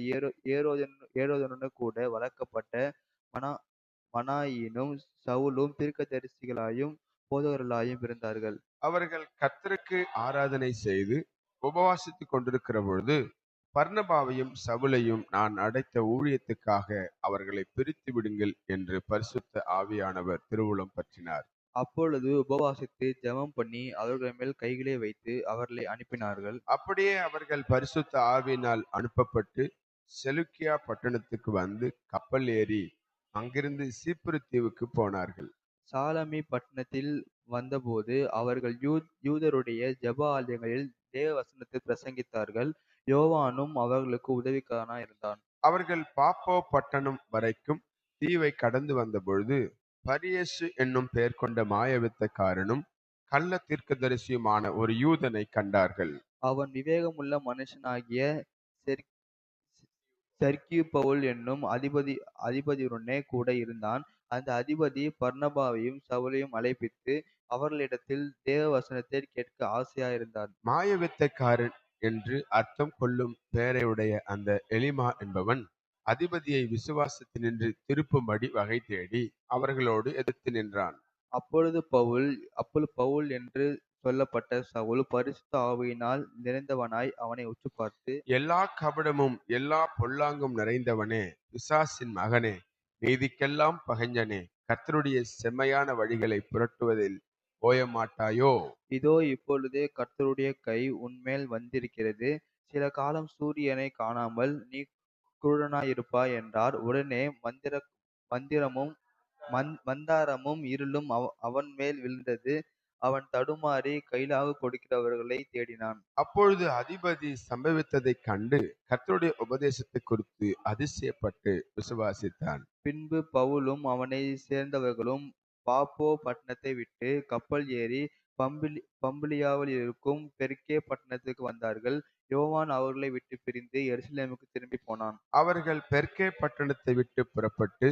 ஏரோதனுடனே கூட வளர்க்கப்பட்ட மனாயினும் சவுலும் தீர்க்கதரிசிகளாயும் போதகர்களாயும் இருந்தார்கள். அவர்கள் கர்த்தருக்கு ஆராதனை செய்து உபவாசித்துக் கொண்டிருக்கிற பொழுது பர்னபாவையும் சவுலையும் நான் அடைத்த ஊழியத்துக்காக அவர்களை பிரித்து விடுங்கள் என்று பரிசுத்த ஆவியானவர் திருவுளம் பற்றினார். அப்பொழுது உபவாசித்து ஜெபம் பண்ணி அவர்கள் மேல் கைகளை வைத்து அவர்களை அனுப்பினார்கள். அப்படியே அவர்கள் பரிசுத்த ஆவியினால் அனுப்பப்பட்டு செலுக்கியா பட்டணத்துக்கு வந்து கப்பல் ஏறி அங்கிருந்து சீப்புரு தீவுக்கு போனார்கள். சாலமி பட்டணத்தில் வந்தபோது அவர்கள் யூதருடைய ஜெப ஆலயங்களில் தேவ வசனத்தை பிரசங்கித்தார்கள். யோவானும் அவர்களுக்கு உதவிக்காரனாய் இருந்தான். அவர்கள் பாப்போ பட்டணம் வரைக்கும் தீவை கடந்து வந்த பொழுது பரியேசு என்னும் பெயர் கொண்ட மாயவித்தக்காரனும் கள்ள தீர்க்கதரிசியுமான ஒரு யூதனை கண்டார்கள். அவன் விவேகமுள்ள மனுஷனாகிய செர்கியு பவுல் என்னும் அதிபதியுடனே கூட இருந்தான். அந்த அதிபதி பர்னபாவையும் சவுலையும் அழைப்பித்து அவர்களிடத்தில் தேவ வசனத்தை கேட்க ஆசையாயிருந்தான். மாயவித்தக்காரன் என்று அர்த்தம் கொள்ளும் பெயரையுடைய அந்த எலிமா என்பவன் அதிபதியை விசுவாசத்தினின்று திருப்பும்படி வகை தேடி அவர்களோடு எதிர்த்து நின்றான். அப்பொழுது பவுல் என்று சொல்லப்பட்ட சவுல் பரிசுத்த ஆவியினால் நிறைந்தவனாய் அவனை உற்று பார்த்து, எல்லா கபடமும் எல்லா பொல்லாங்கும் நிறைந்தவனே, பிசாசின் மகனே, நீதிக்கெல்லாம் பகைஞனே, கர்த்தருடைய செம்மையான வழிகளை புரட்டுவதில் ஓயமாட்டாயோ? இதோ இப்பொழுதே கர்த்தருடைய கை உன்மேல் வந்திருக்கிறது. சில காலம் சூரியனை காணாமல் நீ குருடனாயிருப்பாய் என்றார். உடனே மந்தாரமும் இருளும் அவன் மேல் விழுந்தது. அவன் தடுமாறி கைலாகு கொடுக்கிறவர்களை தேடினான். அப்பொழுது அதிபதி சம்பவித்ததைக் கண்டு கர்த்தருடைய உபதேசத்தை குறித்து அதிசயப்பட்டு விசுவாசித்தான். பின்பு பவுலும் அவனை சேர்ந்தவர்களும் பாப்போ பட்டணத்தை விட்டு கப்பல் ஏறி பம்பிலியாவில் இருக்கும் பெர்கே பட்டணத்துக்கு வந்தார்கள். யோவான் அவர்களை விட்டு பிரிந்து எருசலேமுக்கு திரும்பி போனான். அவர்கள் பெர்கே பட்டணத்தை விட்டு புறப்பட்டு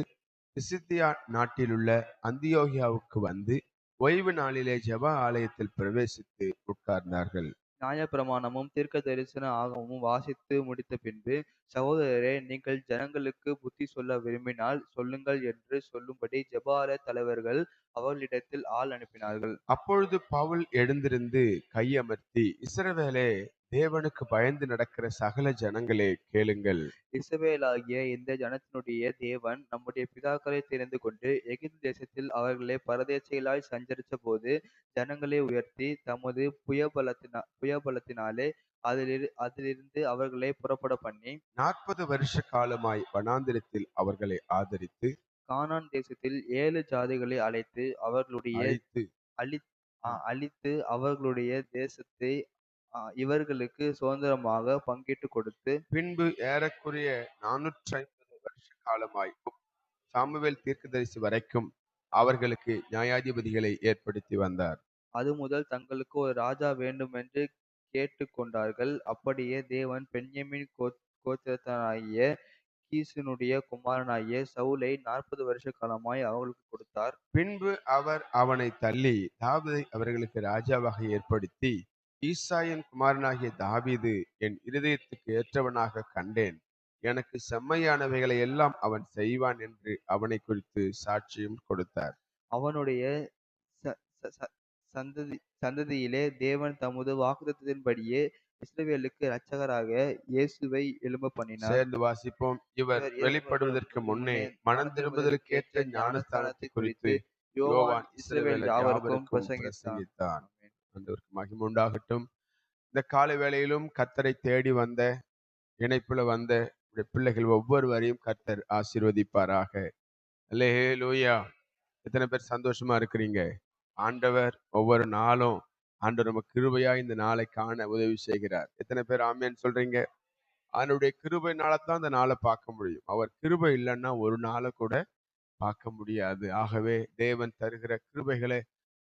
பிசித்தியா நாட்டிலுள்ள அந்தியோகியாவுக்கு வந்து ஓய்வு நாளிலே ஜெப ஆலயத்தில் பிரவேசித்து உட்கார்ந்தார்கள். நியாயப்பிரமாணமும் தீர்க்க தரிசன ஆகமும் வாசித்து முடித்த பின்பு, சகோதரரே, நீங்கள் ஜனங்களுக்கு புத்தி சொல்ல விரும்பினால் சொல்லுங்கள் என்று சொல்லும்படி ஜெபாலய தலைவர்கள் அவர்களிடத்தில் ஆள் அனுப்பினார்கள். அப்பொழுது பவுல் எழுந்திருந்து கையமர்த்தி, இஸ்ரவேலே, தேவனுக்கு பயந்து நடக்கிற சகல ஜனங்களே கேளுங்கள். இஸ்ரவேலாகிய இந்த ஜனத்தினுடைய தேவன் நம்முடைய பிதாக்களை தெரிந்து கொண்டு எகிப்து தேசத்தில் அவர்களை பரதேசிகளாய் சஞ்சரித்த போது ஜனங்களை உயர்த்தி தமது புயபலத்தினாலே அதிலிருந்து அவர்களை புறப்பட பண்ணி 40 வருஷ காலமாய் வனாந்திரத்தில் அவர்களை ஆதரித்து கானான் தேசத்தில் 7 ஜாதிகளை அழைத்து அவர்களுடைய அழித்து அவர்களுடைய தேசத்தை இவர்களுக்கு சுதந்திரமாக பங்கிட்டு கொடுத்து, பின்பு ஏறக்குறைய 450 வருஷ காலமாய் சாமுவேல் தீர்க்கதரிசி வரைக்கும் அவர்களுக்கு நியாயாதிபதிகளை ஏற்படுத்தி வந்தார். அது முதல் தங்களுக்கு ஒரு ராஜா வேண்டுமென்று கேட்டு கொண்டார்கள். அப்படியே தேவன் பென்யமீன் கோத்திரத்தானாகிய கீசுனுடைய குமாரனாகிய சவுலை 40 வருஷ காலமாய் அவர்களுக்கு கொடுத்தார். பின்பு அவர் அவனை தள்ளி தாவீதை அவர்களுக்கு ராஜாவாக ஏற்படுத்தி, ஈசாயின் குமாரனாகிய தாவீது என் இருதயத்துக்கு ஏற்றவனாக கண்டேன், எனக்கு செம்மையானவைகளை எல்லாம் அவன் செய்வான் என்று அவனை குறித்து சாட்சியும் கொடுத்தார். அவனுடைய சந்ததியிலே தேவன் தமது வாக்குத்தத்தத்தின்படியே இஸ்ரவேலுக்கு இரட்சகராக இயேசுவை எழும்ப பண்ணினார். சேர்ந்து வாசிப்போம். இவர் வெளிப்படுவதற்கு முன்னே மனம் திரும்புதலுக்கேற்ற ஞானஸ்தானத்தை குறித்து யோவான் இஸ்ரவேல் யாவருக்கும் பிரசங்கித்தான். ஆண்டவருக்கு மகிமை உண்டாகட்டும். இந்த காலை வேளையிலும் கர்த்தரை தேடி வந்த இணைப்புல வந்த பிள்ளைகள் ஒவ்வொருவரையும் கர்த்தர் ஆசீர்வதிப்பாராக. அல்லேலூயா. எத்தனை பேர் சந்தோஷமா இருக்கிறீங்க? ஆண்டவர் ஒவ்வொரு நாளும் ஆண்டவர் நம்ம கிருபையா இந்த நாளை காண உதவி செய்கிறார். எத்தனை பேர் ஆமேன்னு சொல்றீங்க? அவனுடைய கிருபையினாலதான் இந்த நாளை பார்க்க முடியும். அவர் கிருபை இல்லைன்னா ஒரு நாளை கூட பார்க்க முடியாது. ஆகவே தேவன் தருகிற கிருபைகளை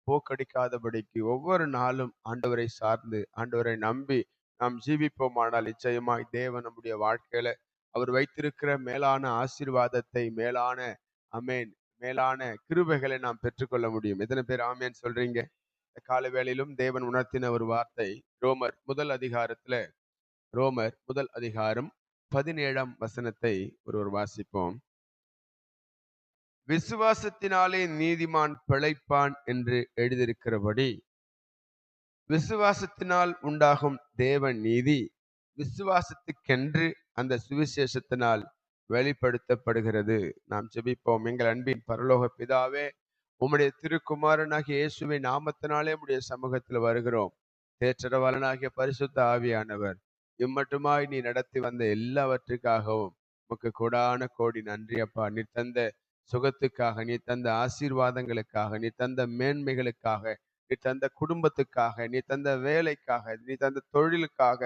போக்கடிக்காதபடிக்கு ஒவ்வொரு நாளும் ஆண்டவரை சார்ந்து ஆண்டவரை நம்பி நாம் ஜீவிப்போமானால் நிச்சயமாய் தேவன் நம்முடைய வாழ்க்கையில அவர் வைத்திருக்கிற மேலான ஆசீர்வாதத்தை, மேலான அமேன், மேலான கிருபைகளை நாம் பெற்றுக்கொள்ள முடியும். எத்தனை பேர் ஆமேன் சொல்றீங்க? இந்த கால வேளையிலும் தேவன் உணர்த்தின ஒரு வார்த்தை ரோமர் முதல் அதிகாரம் 17ஆம் வசனத்தை ஒருவர் வாசிப்போம். விசுவாசத்தினாலே நீதிமான் பிழைப்பான் என்று எழுதியிருக்கிறபடி விசுவாசத்தினால் உண்டாகும் தேவ நீதி விசுவாசத்துக்கென்று அந்த சுவிசேஷத்தினால் வெளிப்படுத்தப்படுகிறது. நாம் ஜெபிப்போம். எங்கள் அன்பின் பரலோக பிதாவே, உம்முடைய திருக்குமாரனாகிய இயேசுவின் நாமத்தினாலே உம்முடைய சமூகத்தில் வருகிறோம். தேற்றரவாளனாகிய பரிசுத்த ஆவியானவர், இம்மட்டுமாய் நீ நடத்தி வந்த எல்லாவற்றுக்காகவும் உமக்கு கோடான கோடி நன்றி அப்பா. நீ தந்த சுகத்துக்காக, நீ தந்த ஆசீர்வாதங்களுக்காக, நீ தந்த மேன்மைகளுக்காக, நீ தந்த குடும்பத்துக்காக, நீ தந்த வேலைக்காக, நீ தந்த தொழிலுக்காக,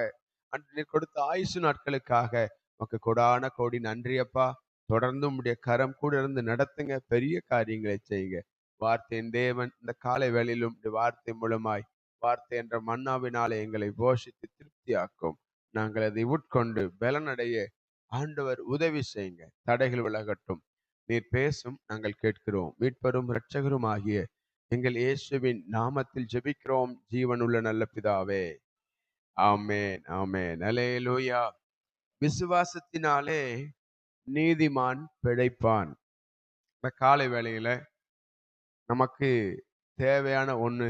அன்று நீ கொடுத்த ஆயுசு நாட்களுக்காக உமக்கு கோடான கோடி நன்றி அப்பா. தொடர்ந்து உம்முடைய கரம் கூட இருந்து நடத்துங்க, பெரிய காரியங்களை செய்யுங்க. வார்த்தையின் தேவன் இந்த காலை வேளையிலும் வார்த்தை மூலமாய், வார்த்தை என்ற மன்னாவினாலே எங்களை போஷித்து திருப்தியாக்கும். நாங்கள் அதை உட்கொண்டு பலனடைய ஆண்டவர் உதவி செய்யுங்க. தடைகள் விலகட்டும். நீர் பேசும், நாங்கள் கேட்கிறோம். மீட்பரும் இரட்சகரும் ஆகிய எங்கள் இயேசுவின் நாமத்தில் ஜெபிக்கிறோம் ஜீவனுள்ள நல்ல பிதாவே, ஆமென், ஆமென், அல்லேலூயா. விசுவாசத்தினாலே நீதிமான் பிழைப்பான். இந்த காலை வேளையில நமக்கு தேவையான ஒண்ணு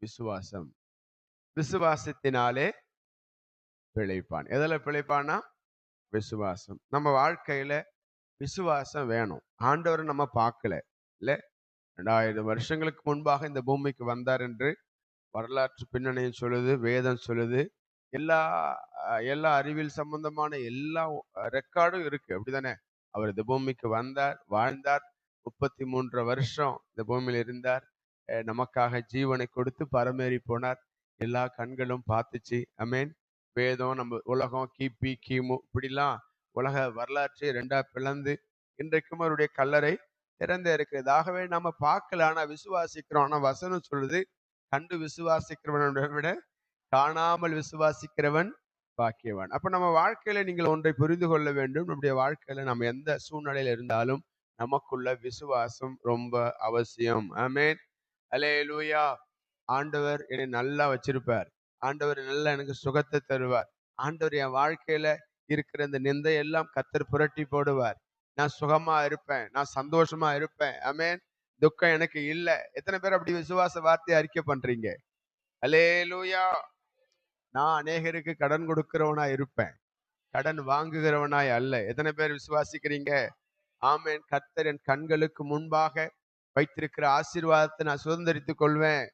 விசுவாசம். விசுவாசத்தினாலே பிழைப்பான். எதுல பிழைப்பானா? விசுவாசம். நம்ம வாழ்க்கையில விசுவாசம் வேணும். ஆண்டவரை நம்ம பார்க்கல இல்ல, 2000 வருஷங்களுக்கு முன்பாக இந்த பூமிக்கு வந்தார் என்று வரலாற்று பின்னணியும் சொல்லுது, வேதம் சொல்லுது. எல்லா எல்லா அறிவியல் சம்பந்தமான எல்லா ரெக்கார்டும் இருக்கு, அப்படிதானே? அவர் இந்த பூமிக்கு வந்தார், வாழ்ந்தார், 33 வருஷம் இந்த பூமியில் இருந்தார், நமக்காக ஜீவனை கொடுத்து பரமேறி போனார். எல்லா கண்களும் பார்த்துச்சு. அமேன். வேதம் நம்ம உலகம் கிபி கிமு இப்படிலாம் உலக வரலாற்றை 2ஆ பிளந்து இன்றைக்கும் அவருடைய கல்லறை திறந்தே இருக்கிறது. ஆகவே நம்ம பார்க்கல, ஆனா விசுவாசிக்கிறோம். ஆனா வசனம் சொல்லுது, கண்டு விசுவாசிக்கிறவனை விட காணாமல் விசுவாசிக்கிறவன் பாக்கியவான். அப்ப நம்ம வாழ்க்கையில நீங்கள் ஒன்றை புரிந்து கொள்ள வேண்டும். நம்முடைய வாழ்க்கையில நம்ம எந்த சூழ்நிலையில இருந்தாலும் நமக்குள்ள விசுவாசம் ரொம்ப அவசியம். ஆமென், அல்லேலூயா. ஆண்டவர் என்னை நல்லா வச்சிருப்பார். ஆண்டவர் நல்லா எனக்கு சுகத்தை தருவார். ஆண்டவர் என் வாழ்க்கையில இருக்கிற இந்த நிந்தை எல்லாம் கர்த்தர் புரட்டி போடுவார். நான் சுகமா இருப்பேன், நான் சந்தோஷமா இருப்பேன். ஆமென். துக்கம் எனக்கு இல்லை. எத்தனை பேர் அப்படி விசுவாச வார்த்தையை அறிக்கை பண்றீங்க? அல்லேலூயா. நான் அநேகருக்கு கடன் கொடுக்கிறவனா இருப்பேன், கடன் வாங்குகிறவனாய் அல்ல. எத்தனை பேர் விசுவாசிக்கிறீங்க? ஆமென். கர்த்தர் என் கண்களுக்கு முன்பாக வைத்திருக்கிற ஆசீர்வாதத்தை நான் சுதந்திரித்துக் கொள்வேன்.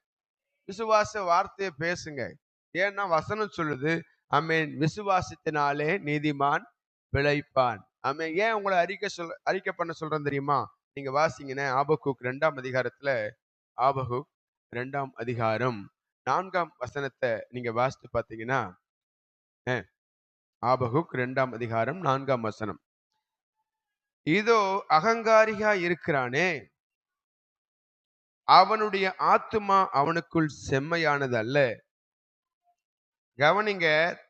விசுவாச வார்த்தையை பேசுங்க. ஏன்னா வசனம் சொல்லுது, ஆமென், விசுவாசத்தினாலே நீதிமான் பிழைப்பான். ஆமென். ஏன் உங்களை அறிக்கை பண்ண சொல்றேன் தெரியுமா? நீங்க வாசிங்கன்னா ஆபகுக் 2ஆம் அதிகாரத்துல, ஆபகுக் 2ஆம் அதிகாரம் 4ஆம் வசனத்தை நீங்க வாசித்து பார்த்தீங்கன்னா, ஆபகுக் 2ஆம் அதிகாரம் 4ஆம் வசனம், இதோ அகங்காரியா இருக்கிறானே, அவனுடைய ஆத்துமா அவனுக்குள் செம்மையானது அல்ல. கவனிங்க,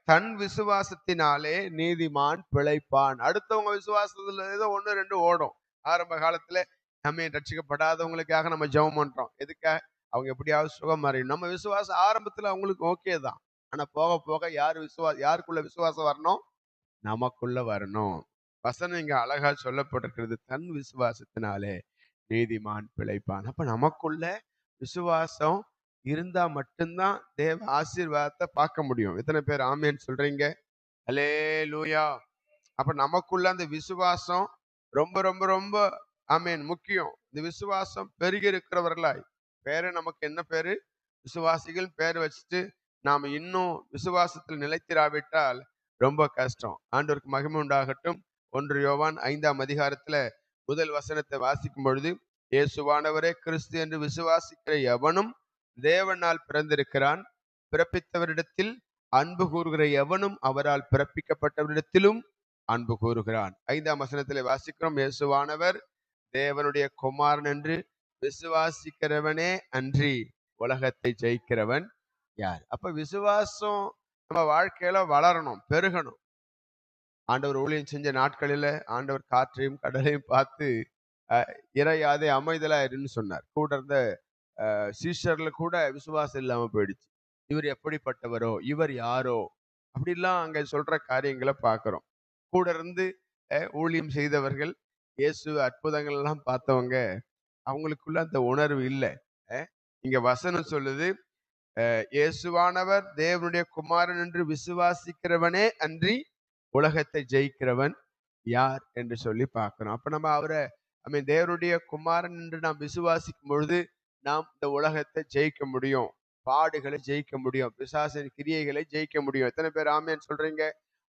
தன் விசுவாசத்தினாலே நீதிமான் பிழைப்பான். அடுத்தவங்க விசுவாசத்துல ஏதோ 1 2 ஓடும். ஆரம்ப காலத்துல நம்ம ரட்சிக்கப்படாதவங்களுக்காக நம்ம ஜெபம் பண்றோம். எதுக்காக? அவங்க எப்படியாவது சுகம் அறியும். நம்ம விசுவாசம் ஆரம்பத்துல அவங்களுக்கு ஓகே தான். ஆனா போக போக யாருக்குள்ள விசுவாசம் வரணும்? நமக்குள்ள வரணும். வசனம் இங்க அழகா சொல்லப்பட்டிருக்கிறது, தன் விசுவாசத்தினாலே நீதிமான் பிழைப்பான். அப்ப நமக்குள்ள விசுவாசம் இருந்தா மட்டும்தான் தேவ ஆசீர்வாதத்தை பார்க்க முடியும். எத்தனை பேர் ஆமென் சொல்றீங்க? அல்லேலூயா. அப்ப நமக்குள்ள அந்த விசுவாசம் ரொம்ப ரொம்ப ரொம்ப ஆமென் முக்கியம். இந்த விசுவாசம் பெருகி இருக்கிறவர்களாய், பேரு நமக்கு என்ன பேரு? விசுவாசிகள் பேர் வச்சுட்டு நாம இன்னும் விசுவாசத்தில் நிலைத்திராவிட்டால் ரொம்ப கஷ்டம். ஆண்டவருக்கு மகிமை உண்டாகட்டும். 1 யோவான் 5ஆம் அதிகாரத்துல முதல் வசனத்தை வாசிக்கும் பொழுது, இயேசுவானவரே கிறிஸ்து என்று விசுவாசிக்கிற எவனும் தேவனால் பிறந்திருக்கிறான், பிறப்பித்தவரிடத்தில் அன்பு கூறுகிற எவனும் அவரால் பிறப்பிக்கப்பட்டவரிடத்திலும் அன்பு கூறுகிறான். 5ஆம் வசனத்திலே வாசிக்கிறோம், இயேசுவானவர் தேவனுடைய குமாரன் என்று விசுவாசிக்கிறவனே அன்றி உலகத்தை ஜெயிக்கிறவன் யார்? அப்ப விசுவாசம் நம்ம வாழ்க்கையில வளரணும், பெருகணும். ஆண்டவர் ஊழியம் செஞ்ச நாட்களில ஆண்டவர் காற்றையும் கடலையும் பார்த்து இறையாதே அமைதலா இருன்னு சொன்னார். கூட இருந்த சீஷர்ல கூட விசுவாசம் இல்லாம போயிடுச்சு. இவர் எப்படிப்பட்டவரோ, இவர் யாரோ, அப்படிலாம் அங்க சொல்ற காரியங்களை பார்க்கிறோம். கூட இருந்து ஊழியம் செய்தவர்கள், இயேசு அற்புதங்கள் எல்லாம் பார்த்தவங்க, அவங்களுக்குள்ள அந்த உணர்வு இல்லை. இங்க வசனம் சொல்லுது, இயேசுவானவர் தேவனுடைய குமாரன் என்று விசுவாசிக்கிறவனே அன்றி உலகத்தை ஜெயிக்கிறவன் யார் என்று சொல்லி பார்க்கிறோம். அப்ப நம்ம அவரை தேவனுடைய குமாரன் என்று நாம் விசுவாசிக்கும் பொழுது நாம் இந்த உலகத்தை ஜெயிக்க முடியும், பாடுகளை ஜெயிக்க முடியும், பிசாசின் கிரியைகளை ஜெயிக்க முடியும். எத்தனை பேர் ஆமேன்னு சொல்றீங்க?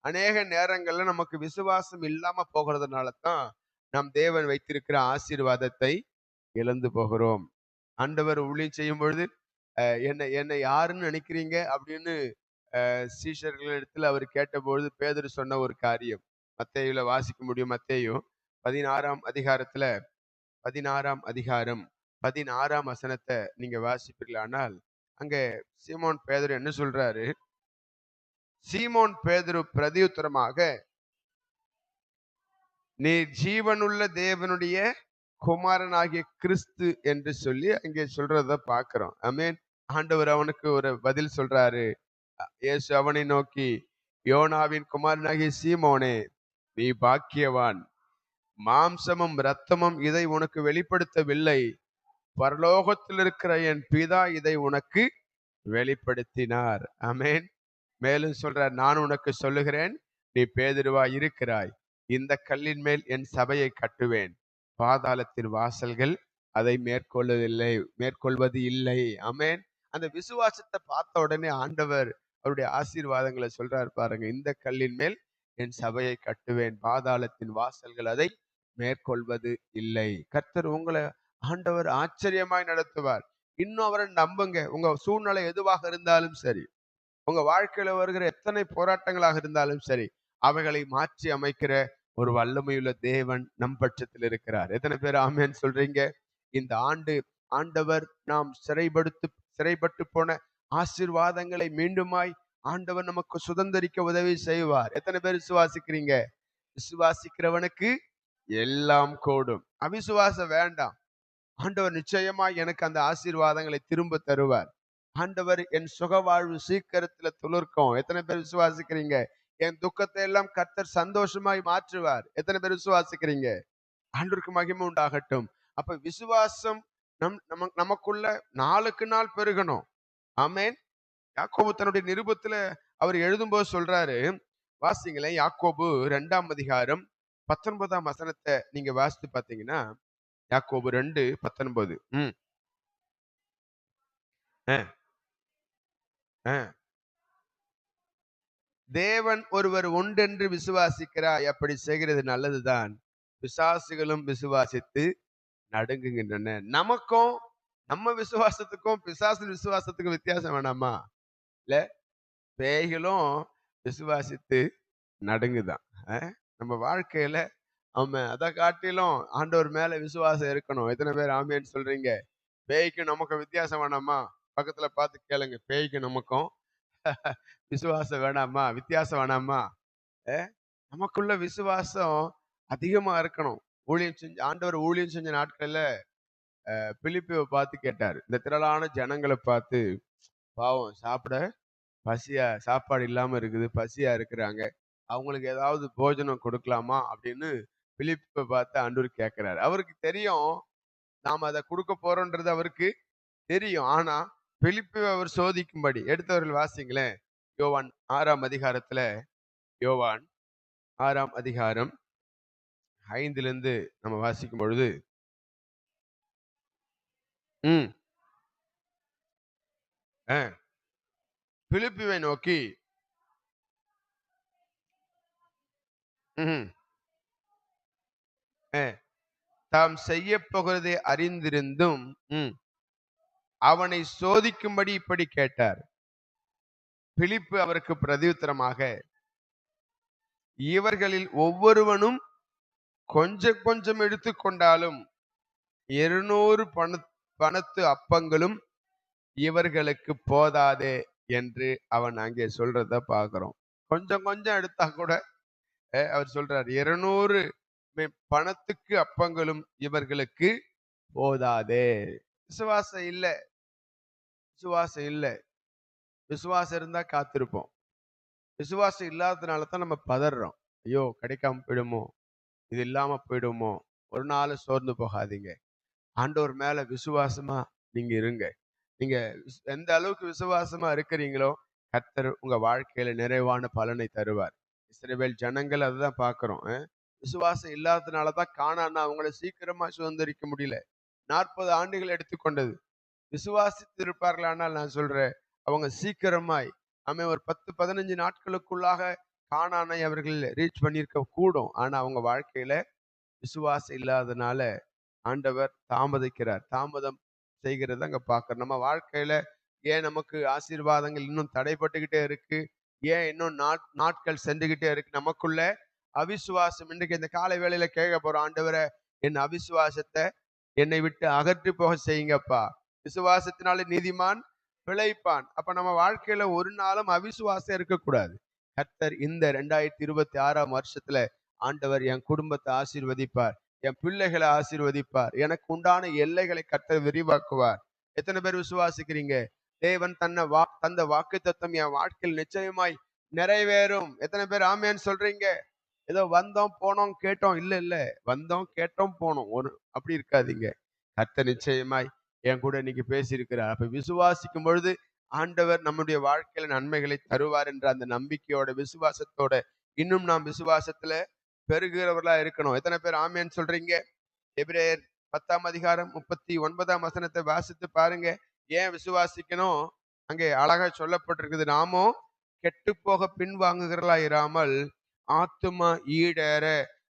அநேக நேரங்கள்ல நமக்கு விசுவாசம் இல்லாம போகிறதுனால தான் நாம் தேவன் வைத்திருக்கிற ஆசீர்வாதத்தை இழந்து போகிறோம். ஆண்டவர் ஊழியம் செய்யும் பொழுது என்னை யாருன்னு நினைக்கிறீங்க அப்படின்னு சீஷர்களிடத்துல அவர் கேட்டபொழுது பேதுரு சொன்ன ஒரு காரியம் மத்தேயுல வாசிக்க முடியும். மத்தேயு 16ஆம் அதிகாரம் 16ஆம் வசனத்தை நீங்க வாசிப்பீர்களானால் அங்க சீமோன் பேதுரு என்ன சொல்றாரு? சீமோன் பேதுரு பிரதியுத்தரமாக, நீ ஜீவனுள்ள தேவனுடைய குமாரனாகிய கிறிஸ்து என்று சொல்லி அங்கே சொல்றத பாக்குறோம். ஆமென். ஆண்டவர் அவனுக்கு ஒரு பதில் சொல்றாரு. இயேசு அவனை நோக்கி, யோனாவின் குமாரனாகிய சீமோனே, நீ பாக்கியவான், மாம்சமும் இரத்தமும் இதை உனக்கு வெளிப்படுத்தவில்லை, பரலோகத்தில் இருக்கிற என் பிதா இதை உனக்கு வெளிப்படுத்தினார். ஆமென். மேலும் சொல்றார், நான் உனக்கு சொல்லுகிறேன், நீ பேதுருவாய் இருக்கிறாய், இந்த கல்லின் மேல் என் சபையை கட்டுவேன், பாதாளத்தின் வாசல்கள் அதை மேற்கொள்வது இல்லை. ஆமென். அந்த விசுவாசத்தை பார்த்த உடனே ஆண்டவர் அவருடைய ஆசீர்வாதங்களை சொல்றாரு பாருங்க. இந்த கல்லின் மேல் என் சபையை கட்டுவேன், பாதாளத்தின் வாசல்கள் அதை மேற்கொள்வது இல்லை. கர்த்தர் உங்களை ஆண்டவர் ஆச்சரியமாய் நடத்துவார். இன்னும் அவரை நம்புங்க. உங்க சூழ்நிலை எதுவாக இருந்தாலும் சரி, உங்க வாழ்க்கையில வருகிற எத்தனை போராட்டங்களாக இருந்தாலும் சரி, அவைகளை மாற்றி அமைக்கிற ஒரு வல்லமையுள்ள தேவன் நம் பட்சத்தில் இருக்கிறார். எத்தனை பேர் ஆமென் சொல்றீங்க? இந்த ஆண்டு ஆண்டவர் நாம் சிறைப்பட்டு போன ஆசீர்வாதங்களை மீண்டுமாய் ஆண்டவர் நமக்கு சுதந்திரிக்க உதவி செய்வார். எத்தனை பேர் விசுவாசிக்கிறீங்க? விசுவாசிக்கிறவனுக்கு எல்லாம் கூடும். அவிசுவாசம் வேண்டாம். ஆண்டவர் நிச்சயமாய் எனக்கு அந்த ஆசீர்வாதங்களை திரும்ப தருவார். ஆண்டவர் என் சுகவாழ்வு சீக்கிரத்துல துளிர்க்கும். எத்தனை பேர் விசுவாசிக்கிறீங்க? என் துக்கத்தை எல்லாம் கர்த்தர் சந்தோஷமாய் மாற்றுவார். எத்தனை பேர் விசுவாசிக்கிறீங்க? ஆண்டவருக்கு மகிமை உண்டாகட்டும். அப்ப விசுவாசம் நமக்குள்ள நாளுக்கு நாள் பெருகணும். ஆமென். யாக்கோபு தன்னுடைய நிருபத்துல அவர் எழுதும்போது சொல்றாரு, வாசிங்களேன். யாக்கோபு 2ஆம் அதிகாரம் 19ஆம் வசனத்தை நீங்க வாசித்து பாத்தீங்கன்னா, யாக்கோபு 2:19. தேவன் ஒருவர் உண்டென்று விசுவாசிக்கிறாய், அப்படி செய்கிறது நல்லதுதான், பிசாசுகளும் விசுவாசித்து நடுங்குகின்றன. நமக்கும் நம்ம விசுவாசத்துக்கும் பிசாசின் விசுவாசத்துக்கும் வித்தியாசம் வேணாமா? இல்ல, பேய்களும் விசுவாசித்து நடுங்குதான். நம்ம வாழ்க்கையில அதை காட்டிலும் ஆண்டவர் மேல விசுவாசம் இருக்கணும். எத்தனை பேர் ஆமேன்னு சொல்றீங்க? பேய்க்கும் நமக்கு வித்தியாசம் வேணாமா? பக்கத்துல பார்த்து கேளுங்க, பேய்க்கும் நமக்கும் விசுவாசம் வேணாமா? வித்தியாசம் வேணாமா? நமக்குள்ள விசுவாசம் அதிகமா இருக்கணும். ஆண்டவர் ஊழியம் செஞ்ச நாட்கள்ல பிலிப்பியை பார்த்து கேட்டாரு. இந்த திரளான ஜனங்களை பார்த்து, பாவம் சாப்பாடு இல்லாம இருக்குது, பசியா இருக்கிறாங்க, அவங்களுக்கு ஏதாவது போஜனம் கொடுக்கலாமா அப்படின்னு பிலிப்பை பார்த்து ஆண்டவர் கேட்கிறாரு. அவருக்கு தெரியும் நாம் அதை கொடுக்க போறோன்றது அவருக்கு தெரியும். ஆனா பிலிப்பை அவர் சோதிக்கும்படி எடுத்தவர்கள் வாசிங்களேன். யோவான் 6ஆம் அதிகாரத்துல, யோவான் 6ஆம் அதிகாரம் 5 நம்ம வாசிக்கும் பொழுது, பிலிப்புவை நோக்கி, தாம் செய்ய போகிறதை அறிந்திருந்தும் அவனை சோதிக்கும்படி இப்படி கேட்டார். பிலிப்பு அவருக்கு பிரதியுத்தரமாக, இவர்களில் ஒவ்வொருவனும் கொஞ்சம் கொஞ்சம் எடுத்துக்கொண்டாலும் 200 பணத்து அப்பங்களும் இவர்களுக்கு போதாதே என்று அவன் அங்கே சொல்றத பார்க்கிறோம். கொஞ்சம் கொஞ்சம் எடுத்தா கூட அவர் சொல்றார் 200 பணத்துக்கு அப்பங்களும் இவர்களுக்கு போதாதே. விசுவாசம் இல்ல, விசுவாசம் இல்ல. விசுவாசம் இருந்தா காத்திருப்போம். விசுவாசம் இல்லாததுனால தான் நம்ம பதறோம். ஐயோ கிடைக்காம போயிடுமோ, இது இல்லாம போயிடுமோ. ஒரு நாள் சோர்ந்து போகாதீங்க. ஆண்டவர் மேல விசுவாசமா நீங்க இருங்க. நீங்க எந்த அளவுக்கு விசுவாசமா இருக்கிறீங்களோ கர்த்தர் உங்க வாழ்க்கையில நிறைவான பலனை தருவார். இஸ்ரவேல் ஜனங்கள் அதுதான் பார்க்கிறோம். விசுவாசம் இல்லாததுனாலதான் கானான் அவங்களை சீக்கிரமா சுதந்திரிக்க முடியல. 40 ஆண்டுகள் எடுத்துக்கொண்டது. விசுவாசித்து இருப்பார்களானால் நான் சொல்றேன் அவங்க சீக்கிரமாய் ஒரு 10-15 நாட்களுக்குள்ளாக கானானை அவர்கள் ரீச் பண்ணியிருக்க கூடும். ஆனா அவங்க வாழ்க்கையில விசுவாசம் இல்லாதனால ஆண்டவர் தாமதிக்கிறார். தாமதம் செய்கிறத அங்க பார்க்கிறோம். நம்ம வாழ்க்கையில ஏன் நமக்கு ஆசீர்வாதங்கள் இன்னும் தடைப்பட்டுக்கிட்டே இருக்கு, ஏன் இன்னும் நாட்கள் சென்றுகிட்டே இருக்கு, நமக்குள்ள அவிசுவாசம். இன்றைக்கு இந்த காலை வேளையில கேட்க போறோம், ஆண்டவரை என் அவிசுவாசத்தை என்னை விட்டு அகற்றி போக செய்யுங்கப்பா. விசுவாசத்தினால நீதிமான் பிழைப்பான். அப்ப நம்ம வாழ்க்கையில ஒரு நாளும் அவிசுவாசம் இருக்கக்கூடாது. கர்த்தர் இந்த 2026 வருஷத்துல ஆண்டவர் என் குடும்பத்தை ஆசீர்வதிப்பார், என் பிள்ளைகளை ஆசீர்வதிப்பார், எனக்கு உண்டான எல்லைகளை கர்த்தர் விரிவாக்குவார். எத்தனை பேர் விசுவாசிக்கிறீங்க? தேவன் தந்த வாக்கு தத்தம் என் வாழ்க்கையில் நிச்சயமாய் நிறைவேறும். எத்தனை பேர் ஆமேன்னு சொல்றீங்க? ஏதோ வந்தோம் போனோம் கேட்டோம், இல்ல வந்தோம் கேட்டோம் போனோம் அப்படி இருக்காதீங்க. கர்த்தர் நிச்சயமாய் என் கூட இன்னைக்கு பேசியிருக்கிறார். அப்ப விசுவாசிக்கும் பொழுது ஆண்டவர் நம்முடைய வாழ்க்கையில நன்மைகளை தருவார் என்ற அந்த நம்பிக்கையோட விசுவாசத்தோட இன்னும் நாம் விசுவாசத்துல பெருகிறவர்களா இருக்கணும். எத்தனை பேர் ஆமேன்னு சொல்றீங்க? எபிரேயர் 10ஆம் அதிகாரம் 39ஆம் வசனத்தை வாசித்து பாருங்க. ஏன் விசுவாசிக்கணும் அங்கே அழகா சொல்லப்பட்டிருக்குது. நாமும் கெட்டு போக பின்வாங்குகிறவர்களா இராமல் ஆத்துமா ஈடேற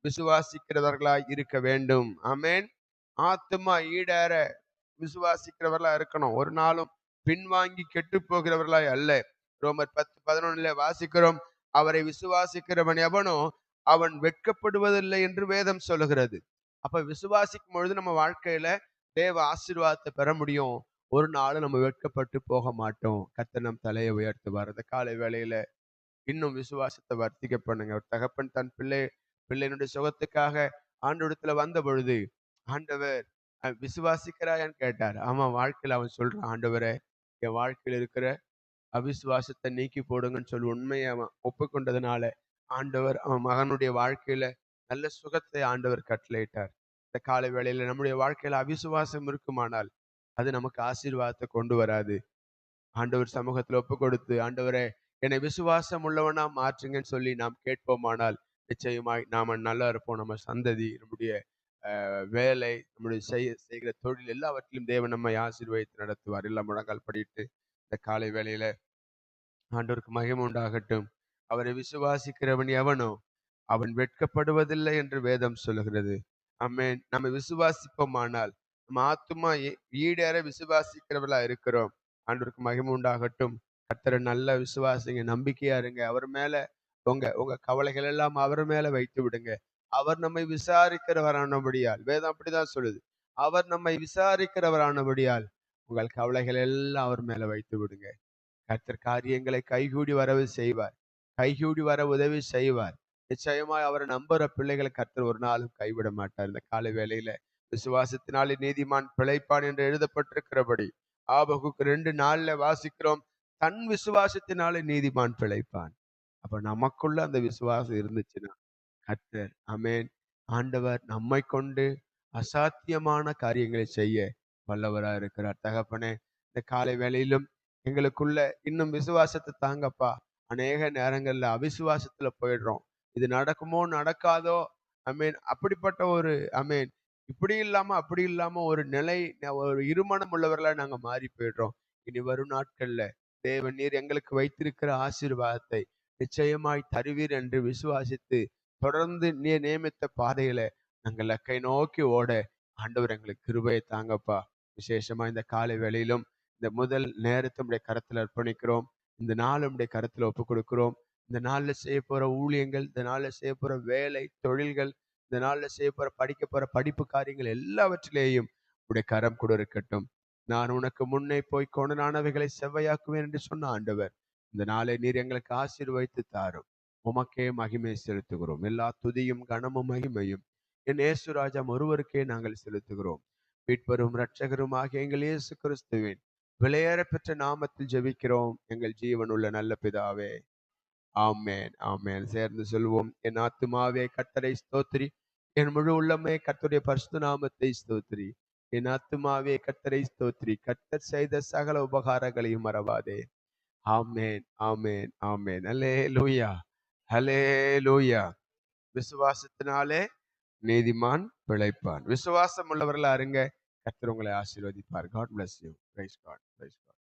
விசுவாசிக்கிறவர்களா இருக்க வேண்டும். ஆமேன். ஆத்துமா ஈடேற விசுவாசிக்கிறவர்களா இருக்கணும். ஒரு நாளும் பின்வாங்கி கெட்டு போகிறவர்களாய் அல்ல. ரோமர் 10:11 வாசிக்கிறோம், அவரை விசுவாசிக்கிறவன் எவனோ அவன் வெட்கப்படுவதில்லை என்று வேதம் சொல்லுகிறது. அப்ப விசுவாசிக்கும் பொழுது நம்ம வாழ்க்கையில தேவ ஆசீர்வாதத்தை பெற முடியும். ஒரு நாளும் நம்ம வெட்கப்பட்டு போக மாட்டோம். கர்த்தர் நம் தலையை உயர்த்துவார். அந்த காலை வேளையில இன்னும் விசுவாசத்தை வர்த்திக்க பண்ணுங்க. ஒரு தகப்பன் தன் பிள்ளையினுடைய சுகத்துக்காக ஆண்டவரிடத்துல வந்த பொழுது ஆண்டவர் விசுவாசிக்கிறாயான்னு கேட்டார். அவன் வாழ்க்கையில அவன் சொல்றான், ஆண்டவரே என் வாழ்க்கையில இருக்கிற அவிசுவாசத்தை நீக்கி போடுங்கன்னு சொல்லி உண்மையை அவன் ஒப்புக்கொண்டதுனால ஆண்டவர் அவன் மகனுடைய வாழ்க்கையில நல்ல சுகத்தை ஆண்டவர் கட்டளையிட்டார். இந்த காலை வேளையில நம்முடைய வாழ்க்கையில அவிசுவாசம் இருக்குமானால் அது நமக்கு ஆசீர்வாதத்தை கொண்டு வராது. ஆண்டவர் சமூகத்துல ஒப்பு கொடுத்து, ஆண்டவரே என்னை விசுவாசம் உள்ளவனா மாற்றுங்கன்னு சொல்லி நாம் கேட்போமானால் நிச்சயமாய் நாம நல்லா இருப்போம். நம்ம சந்ததி, நம்முடைய வேலை, நம்முடைய செய்கிற தொழில் எல்லாவற்றிலும் தேவன் நம்மை ஆசீர்வதித்து நடத்துவார். எல்லாம் முழங்கால் படிட்டு இந்த காலை வேளையில ஆண்டவருக்கு மகிமை உண்டாகட்டும். அவரை விசுவாசிக்கிறவன் எவனோ அவன் வெட்கப்படுவதில்லை என்று வேதம் சொல்லுகிறது. ஆமென். நம்ம விசுவாசிப்போமானால் நம்ம ஆத்துமா ஈடேற விசுவாசிக்கிறவர்களா இருக்கிறோம். ஆண்டவருக்கு மகிமை உண்டாகட்டும். கர்த்தரை நல்ல விசுவாசிங்க, நம்பிக்கையா இருங்க. அவர் மேல உங்க கவலைகள் எல்லாம் அவர் மேல வைத்து விடுங்க. அவர் நம்மை விசாரிக்கிறவரானபடியால், வேதம் அப்படிதான் சொல்லுது, அவர் நம்மை விசாரிக்கிறவரானபடியால் உங்கள் கவலைகள் எல்லாம் அவர் மேல வைத்து விடுங்க. கர்த்தர் காரியங்களை கைகூடி வரவு செய்வார், கைகூடி வர உதவி செய்வார். நிச்சயமாய் அவரை நம்புற பிள்ளைகளை கர்த்தர் ஒரு நாளும் கைவிட மாட்டார். இந்த காலை வேளையில விசுவாசத்தினாலே நீதிமான் பிழைப்பான் என்று எழுதப்பட்டிருக்கிறபடி ஆபகுக்கு 2:4 வாசிக்கிறோம், தன் விசுவாசத்தினாலே நீதிமான் பிழைப்பான். அப்ப நமக்குள்ள அந்த விசுவாசம் இருந்துச்சுன்னா கர்த்தர் ஆமென், ஆண்டவர் நம்மை கொண்டு அசாத்தியமான காரியங்களை செய்ய வல்லவரா இருக்கிறார். தகப்பனே, இந்த காலை வேளையிலும் எங்களுக்குள்ள இன்னும் விசுவாசத்தை தாங்கப்பா. அநேக நேரங்கள்ல அவிசுவாசத்துல போயிடுறோம். இது நடக்குமோ நடக்காதோ, அமேன், அப்படிப்பட்ட ஒரு அமேன் இப்படி இல்லாம அப்படி இல்லாம ஒரு நிலை, ஒரு இருமனம் உள்ளவர்களா நாங்க மாறி போயிடுறோம். இனி வரும் நாட்கள்ல தேவன் நீர் எங்களுக்கு வைத்திருக்கிற ஆசீர்வாதத்தை நிச்சயமாய் தருவீர் என்று விசுவாசித்து தொடர்ந்து நீர் நியமித்த பாதையில நாங்கள் லக்கை நோக்கி ஓட ஆண்டவர் எங்களுக்கு கிருபையை தாங்கப்பா. விசேஷமா இந்த காலை வேளையிலும் இந்த முதல் நேரத்தை உடைய கரத்துல அர்ப்பணிக்கிறோம். இந்த நாள் உடைய கரத்துல ஒப்பு கொடுக்கிறோம். இந்த நாள்ல செய்ய போற ஊழியங்கள், இந்த நாள்ல செய்ய போற வேலை தொழில்கள், இந்த நாள்ல செய்ய போற படிக்க போற படிப்பு காரியங்கள் எல்லாவற்றிலேயும் உடைய கரம் கூட இருக்கட்டும். நான் உனக்கு முன்னே போய் கோணலானவைகளை செவ்வையாக்குவேன் என்று சொன்ன ஆண்டவர், இந்த நாளை நீர் எங்களுக்கு ஆசீர்வதித்து தாரும். உமக்கே மகிமை செலுத்துகிறோம். எல்லா துதியும் கனமும் மகிமையும் என் இயேசுராஜா ஒருவருக்கே நாங்கள் செலுத்துகிறோம். மீட்பரும் இரட்சகரும் ஆகிய எங்கள் இயேசு கிறிஸ்துவின் விலையேற பெற்ற நாமத்தில் ஜெபிக்கிறோம் எங்கள் ஜீவனுள்ள நல்ல பிதாவே. ஆமென், ஆமென். சேர்ந்து சொல்வோம். என் ஆத்துமாவே கர்த்தரை ஸ்தோத்திரி, என் முழு உள்ளமே கர்த்தருடைய பரிசுத்த நாமத்தை ஸ்தோத்திரி. என் ஆத்துமாவே கர்த்தரை ஸ்தோத்திரி, கர்த்தர் செய்த சகல உபகாரங்களையும் மறவாதே. ஆமென், ஆமென், ஆமென். அல்லேலூயா, அல்லேலூயா. விசுவாசத்தினாலே நீதிமான் பிழைப்பான். விசுவாசம் உள்ளவர்களா இருங்க, கர்த்தர் உங்களை ஆசீர்வதிப்பார். God bless you. Praise God. Praise God.